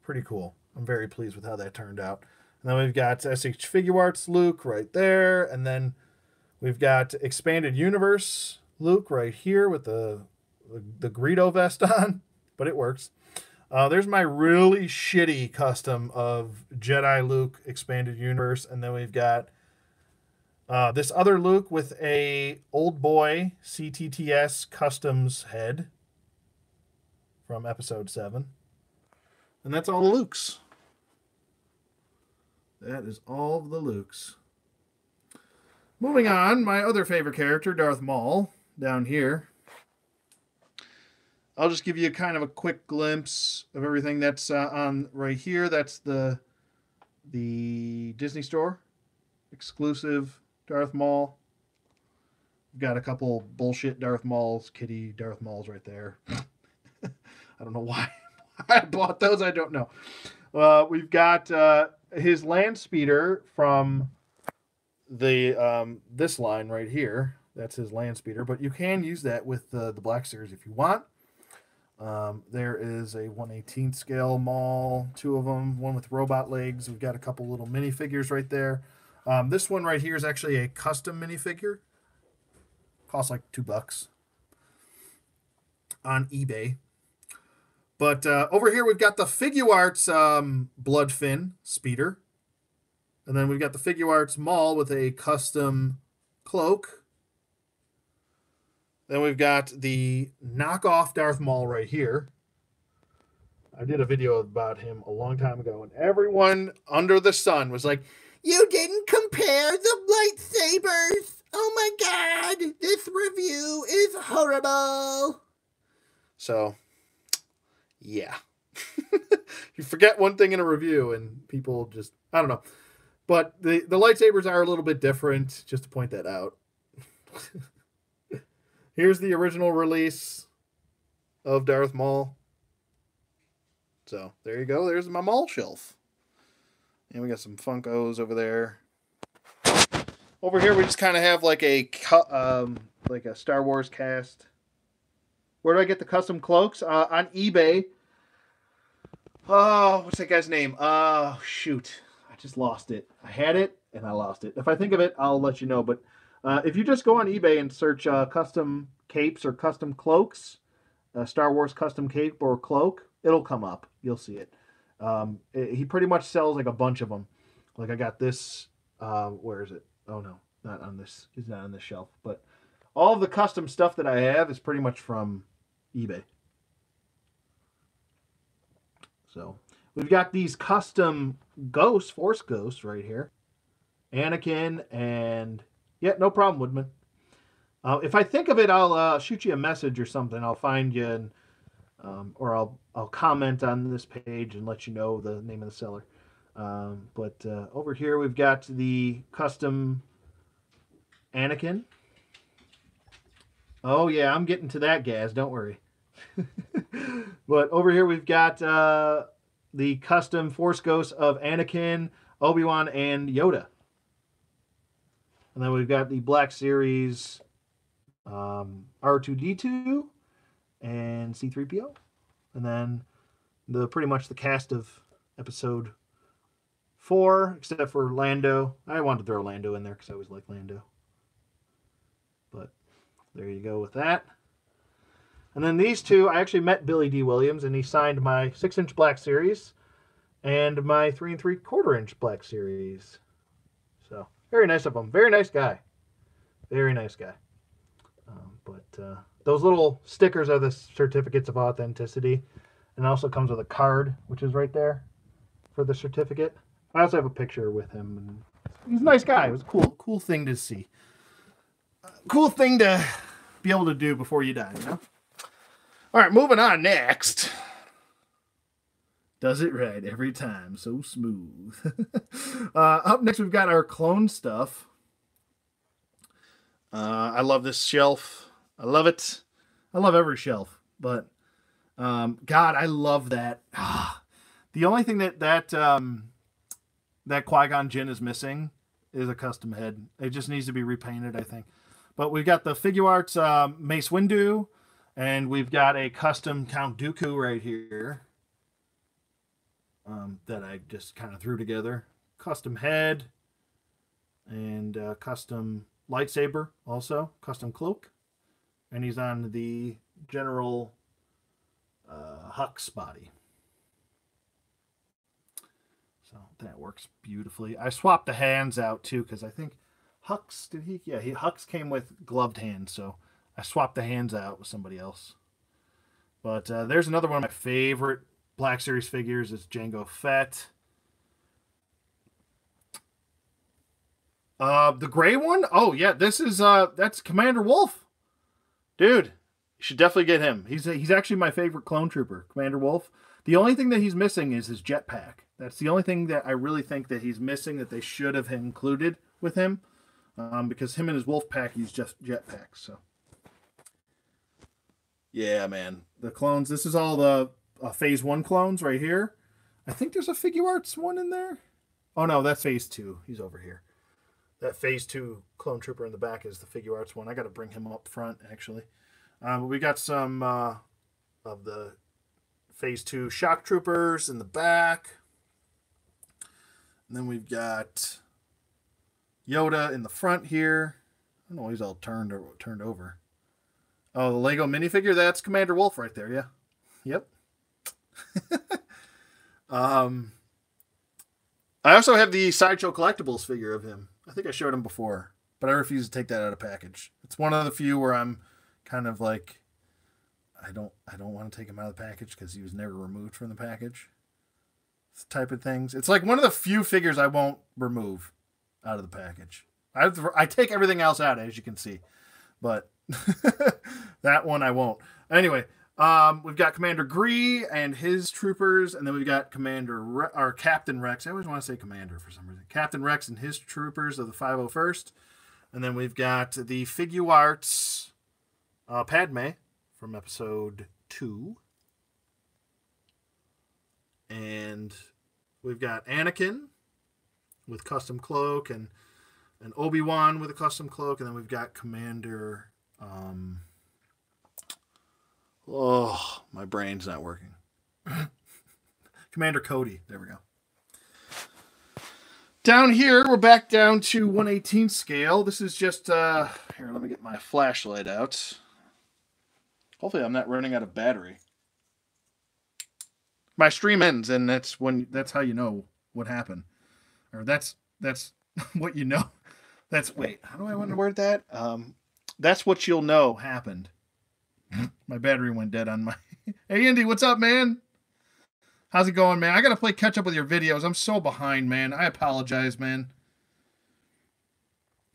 pretty cool. I'm very pleased with how that turned out. And then we've got SH Figuarts Luke right there. And then we've got Expanded Universe Luke right here with the Greedo vest on, but it works. There's my really shitty custom of Jedi Luke Expanded Universe. And then we've got this other Luke with a Old Boy CTTS Customs head from Episode 7. And that's all the Lukes. That is all of the Lukes. Moving on, my other favorite character, Darth Maul, down here. I'll just give you kind of a quick glimpse of everything that's on right here. That's the Disney Store exclusive Darth Maul. We've got a couple bullshit Darth Mauls, kitty Darth Mauls right there. I don't know why I bought those. I don't know. We've got his land speeder from the this line right here. That's his land speeder, but you can use that with the Black Series if you want. There is a 1/18 scale Maul, two of them, one with robot legs. We've got a couple little minifigures right there. This one right here is actually a custom minifigure. Costs like $2 on eBay. But over here we've got the Figuarts Bloodfin Speeder. And then we've got the Figuarts Maul with a custom cloak. Then we've got the knockoff Darth Maul right here. I did a video about him a long time ago, and everyone under the sun was like, "You didn't compare the lightsabers! Oh my god, this review is horrible!" So, yeah. You forget one thing in a review, and people just, I don't know. But the lightsabers are a little bit different, just to point that out. Here's the original release of Darth Maul. So, there you go. There's my Maul shelf. And we got some Funkos over there. Over here, we just kind of have like a Star Wars cast. Where do I get the custom cloaks? On eBay. Oh, what's that guy's name? Oh, shoot. I just lost it. I had it, and I lost it. If I think of it, I'll let you know. But if you just go on eBay and search custom capes or custom cloaks, Star Wars custom cape or cloak, it'll come up. You'll see it. He pretty much sells like a bunch of them. Like I got this. Where is it? Oh no, not on this. It's not on this shelf. But all of the custom stuff that I have is pretty much from eBay. So we've got these custom ghosts, Force ghosts right here. Anakin and yeah, no problem, Woodman. If I think of it, I'll shoot you a message or something. I'll find you and or I'll comment on this page and let you know the name of the seller. But over here we've got the custom Anakin. Oh yeah, I'm getting to that, Gaz. Don't worry. But over here we've got the custom Force Ghosts of Anakin, Obi-Wan, and Yoda. And then we've got the Black Series R2D2 and C3PO. And then pretty much the cast of Episode 4, except for Lando. I wanted to throw Lando in there because I always like Lando. But there you go with that. And then these two, I actually met Billy D. Williams, and he signed my 6-inch Black Series and my 3 3/4-inch Black Series. So very nice of him. Very nice guy. Very nice guy. But those little stickers are the certificates of authenticity, and it also comes with a card, which is right there for the certificate. I also have a picture with him, and he's a nice guy. It was a cool thing to see. Cool thing to be able to do before you die, you know? All right, moving on next. Does it right every time. So smooth. Up next, we've got our clone stuff. I love this shelf. I love it. I love every shelf. But, God, I love that. The only thing that Qui-Gon Jinn is missing is a custom head. It just needs to be repainted, I think. But we've got the Figuarts Mace Windu. And we've got a custom Count Dooku right here that I just kind of threw together. Custom head and custom lightsaber also. Custom cloak. And he's on the General Hux body. So that works beautifully. I swapped the hands out too because I think Hux, did he? Yeah, Hux came with gloved hands, so I swapped the hands out with somebody else. But there's another one of my favorite Black Series figures. It's Jango Fett. The gray one? Oh, yeah. This is, that's Commander Wolf. Dude, you should definitely get him. He's actually my favorite clone trooper, Commander Wolf. The only thing that he's missing is his jetpack. That's the only thing that I really think that he's missing that they should have included with him. Because him and his wolf pack, he's just jetpacks, so. Yeah, man. The clones. This is all the Phase 1 clones right here. I think there's a Figuarts one in there. Oh, no, that's Phase 2. He's over here. That Phase 2 clone trooper in the back is the Figuarts one. I got to bring him up front, actually. We got some of the Phase 2 shock troopers in the back. And then we've got Yoda in the front here. I don't know, he's all turned over. Oh, the Lego minifigure? That's Commander Wolf right there, yeah. Yep. I also have the Sideshow Collectibles figure of him. I think I showed him before, but I refuse to take that out of package. It's one of the few where I'm kind of like, I don't want to take him out of the package because he was never removed from the package. It's type of things. It's like one of the few figures I won't remove out of the package. I take everything else out, as you can see, but that one I won't. Anyway, we've got Commander Gree and his troopers, and then we've got Captain Rex. I always want to say Commander for some reason. Captain Rex and his troopers of the 501st, and then we've got the Figuarts Padme from Episode 2, and we've got Anakin with custom cloak and Obi-Wan with a custom cloak, and then we've got Commander. Oh, my brain's not working. Commander Cody. There we go. Down here, we're back down to 1/18 scale. This is just, here, let me get my flashlight out. Hopefully I'm not running out of battery. My stream ends, and that's how you know what happened. Or that's what you know. Wait, how do I want to word that? That's what you'll know happened. My battery went dead on my... Hey, Andy, what's up, man? How's it going, man? I got to play catch up with your videos. I'm so behind, man. I apologize, man.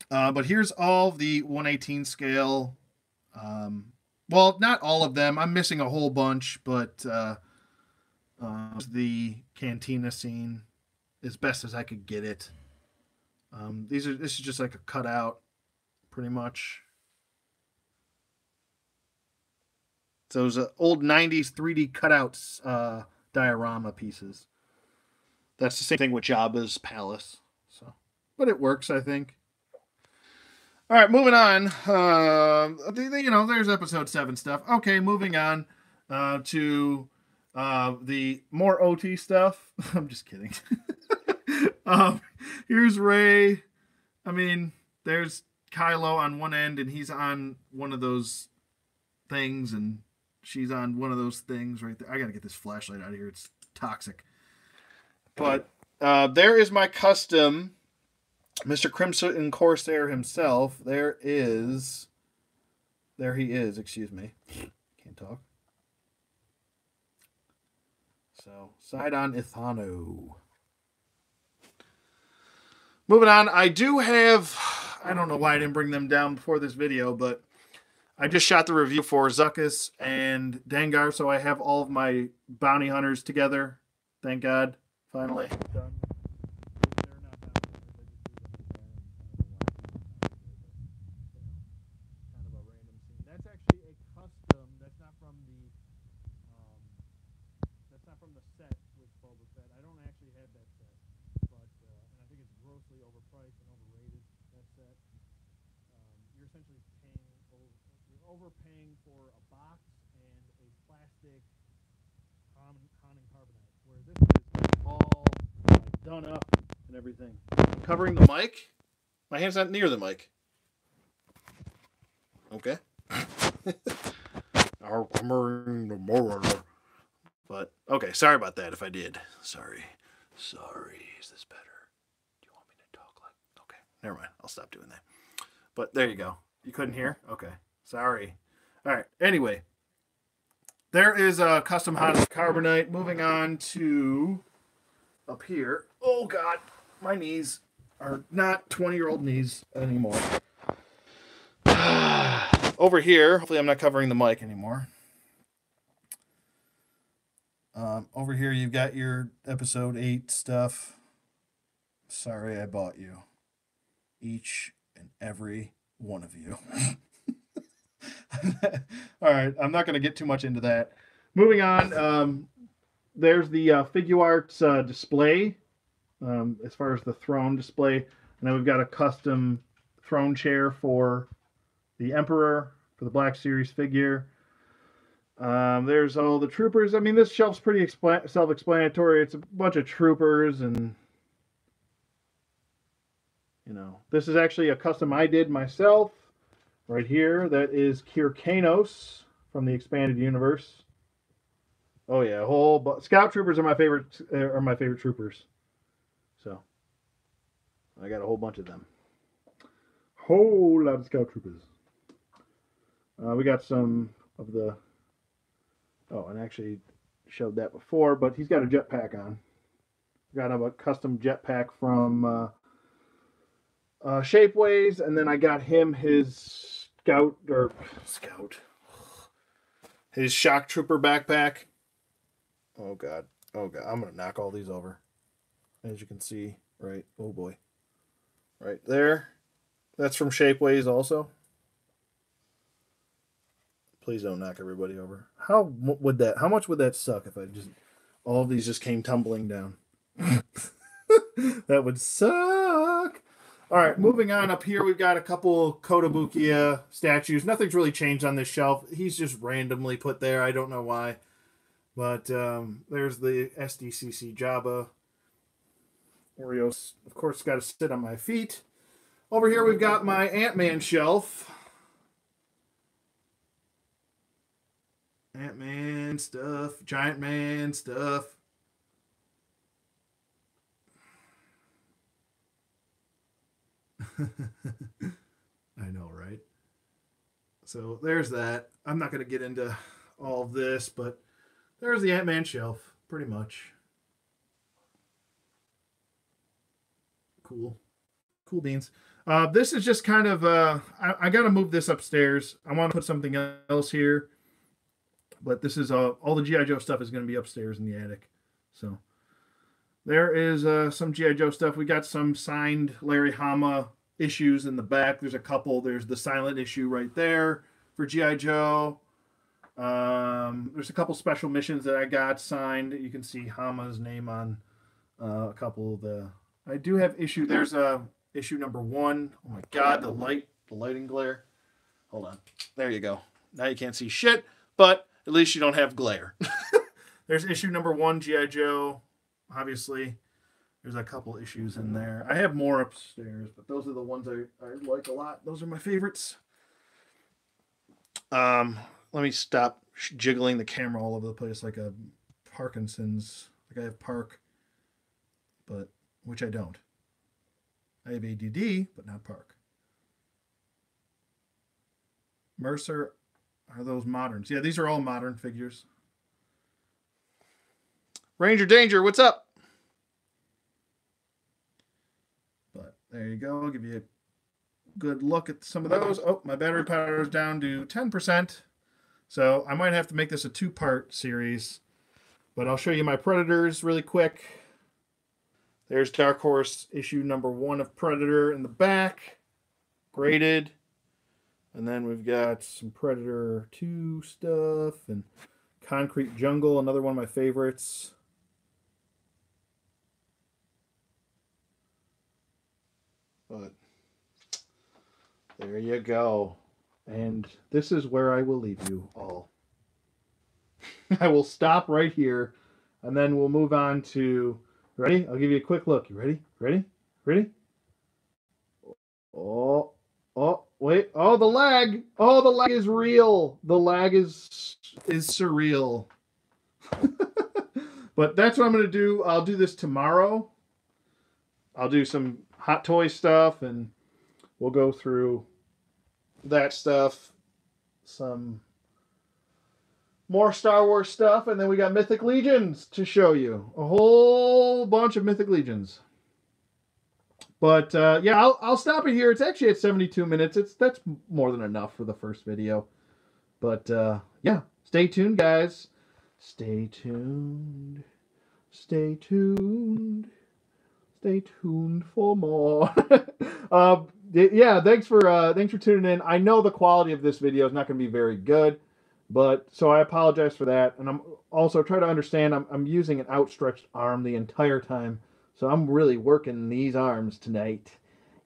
But here's all the 1/18 scale Well, not all of them. I'm missing a whole bunch, but the cantina scene as best as I could get it. This is just like a cutout, pretty much. So those old '90s 3D cutouts, diorama pieces. That's the same thing with Jabba's palace. So, but it works, I think. All right, moving on. There's episode 7 stuff. Okay, moving on to the more OT stuff. I'm just kidding. um, Here's Ray. I mean, there's Kylo on one end, and he's on one of those things, and she's on one of those things right there. I gotta get this flashlight out of here. It's toxic. But there is my custom Mr. Crimson Corsair himself. There he is, excuse me. Can't talk. So, Sidon Ithano. Moving on, I do have, I don't know why I didn't bring them down before this video, but I just shot the review for Zuckuss and Dengar, so I have all of my bounty hunters together. Thank God. Finally. Done. Overpaying for a box and a plastic conning carbonite, where this is all done up and everything. I'm covering the mic. My hand's not near the mic. Okay. But okay, sorry about that if I did. Sorry. Is this better? Do you want me to talk like? Okay, never mind. I'll stop doing that. But there you go. You couldn't hear? Okay. Sorry. All right. Anyway, there is a custom hot carbonite. Moving on to up here. Oh, God. My knees are not 20-year-old knees anymore. Over here. Hopefully I'm not covering the mic anymore. Over here you've got your episode 8 stuff. Sorry I bought you. Each and every one of you. All right, I'm not going to get too much into that. Moving on, there's the Figuarts display, as far as the throne display. And then we've got a custom throne chair for the Emperor, for the Black Series figure. There's all the troopers. I mean, this shelf's pretty self-explanatory. It's a bunch of troopers, and this is actually a custom I did myself. Right here, that is Kyrkanos from the Expanded Universe. Oh yeah, Scout Troopers are my favorite. Troopers. So I got a whole bunch of them. Whole lot of Scout Troopers. We got some of the. Oh, and actually showed that before, but he's got a jetpack on. Got a custom jetpack from Shapeways, and then I got him his his shock trooper backpack. Oh god, I'm gonna knock all these over, as you can see. Right, oh boy, right there. That's from Shapeways also. Please don't knock everybody over. How much would that suck if I just all of these just came tumbling down? That would suck. All right, moving on up here, we've got a couple Kotobukiya statues. Nothing's really changed on this shelf. He's just randomly put there. I don't know why. But there's the SDCC Jabba. Oreos, of course, got to sit on my feet. Over here, we've got my Ant-Man shelf. Ant-Man stuff, Giant Man stuff. I know, right? So there's that. I'm not going to get into all of this, but there's the Ant-Man shelf, pretty much. Cool. Cool beans. This is just kind of, I got to move this upstairs. I want to put something else here. But this is all the G.I. Joe stuff is going to be upstairs in the attic. So there is some G.I. Joe stuff. We got some signed Larry Hama issues in the back. There's a couple. There's the silent issue right there for G.I. Joe. There's a couple special missions that I got signed. You can see Hama's name on a couple of the... I do have issue. There's issue number 1. Oh my God, the lighting glare. Hold on. There you go. Now you can't see shit, but at least you don't have glare. There's issue number 1, G.I. Joe. Obviously, there's a couple issues in there. I have more upstairs, but those are the ones I like a lot. Those are my favorites. Let me stop jiggling the camera all over the place like a Parkinson's. Like I have Park, but which I don't. I have ADD, but not Park. Mercer, are those moderns? Yeah, these are all modern figures. Ranger Danger, what's up? But there you go. I'll give you a good look at some of those. Oh, my battery power is down to 10%. So I might have to make this a 2-part series. But I'll show you my Predators really quick. There's Dark Horse issue number 1 of Predator in the back. Graded. And then we've got some Predator 2 stuff. And Concrete Jungle, another one of my favorites. But there you go. And this is where I will leave you all. I will stop right here. And then we'll move on to... Ready? I'll give you a quick look. You ready? Ready? Ready? Oh, wait. Oh, the lag. Oh, the lag is real. The lag is surreal. But that's what I'm going to do. I'll do this tomorrow. I'll do some Hot Toy stuff, and we'll go through that stuff. Some more Star Wars stuff, and then we got Mythic Legions to show you. A whole bunch of Mythic Legions. But yeah, I'll stop it here. It's actually at 72 minutes. That's more than enough for the first video. But yeah, stay tuned, guys. Stay tuned. Stay tuned. Stay tuned for more. Yeah, thanks for tuning in. I know the quality of this video is not going to be very good. But so I apologize for that, and I'm also trying to understand. I'm using an outstretched arm the entire time, so I'm really working these arms tonight.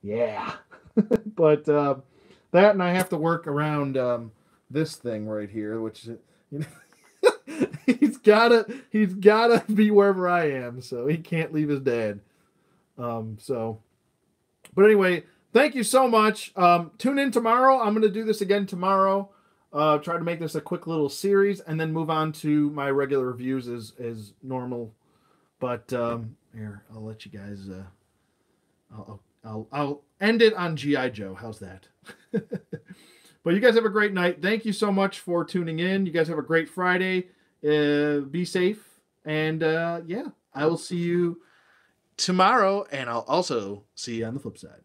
Yeah, but that, and I have to work around this thing right here, which he's gotta be wherever I am, so he can't leave his dad. But anyway, thank you so much. Tune in tomorrow. I'm gonna do this again tomorrow. Try to make this a quick little series and then move on to my regular reviews as normal. But here, I'll let you guys. I'll end it on G.I. Joe. How's that? But you guys have a great night. Thank you so much for tuning in. You guys have a great Friday. Be safe, and yeah, I will see you tomorrow, and I'll also see you on the flip side.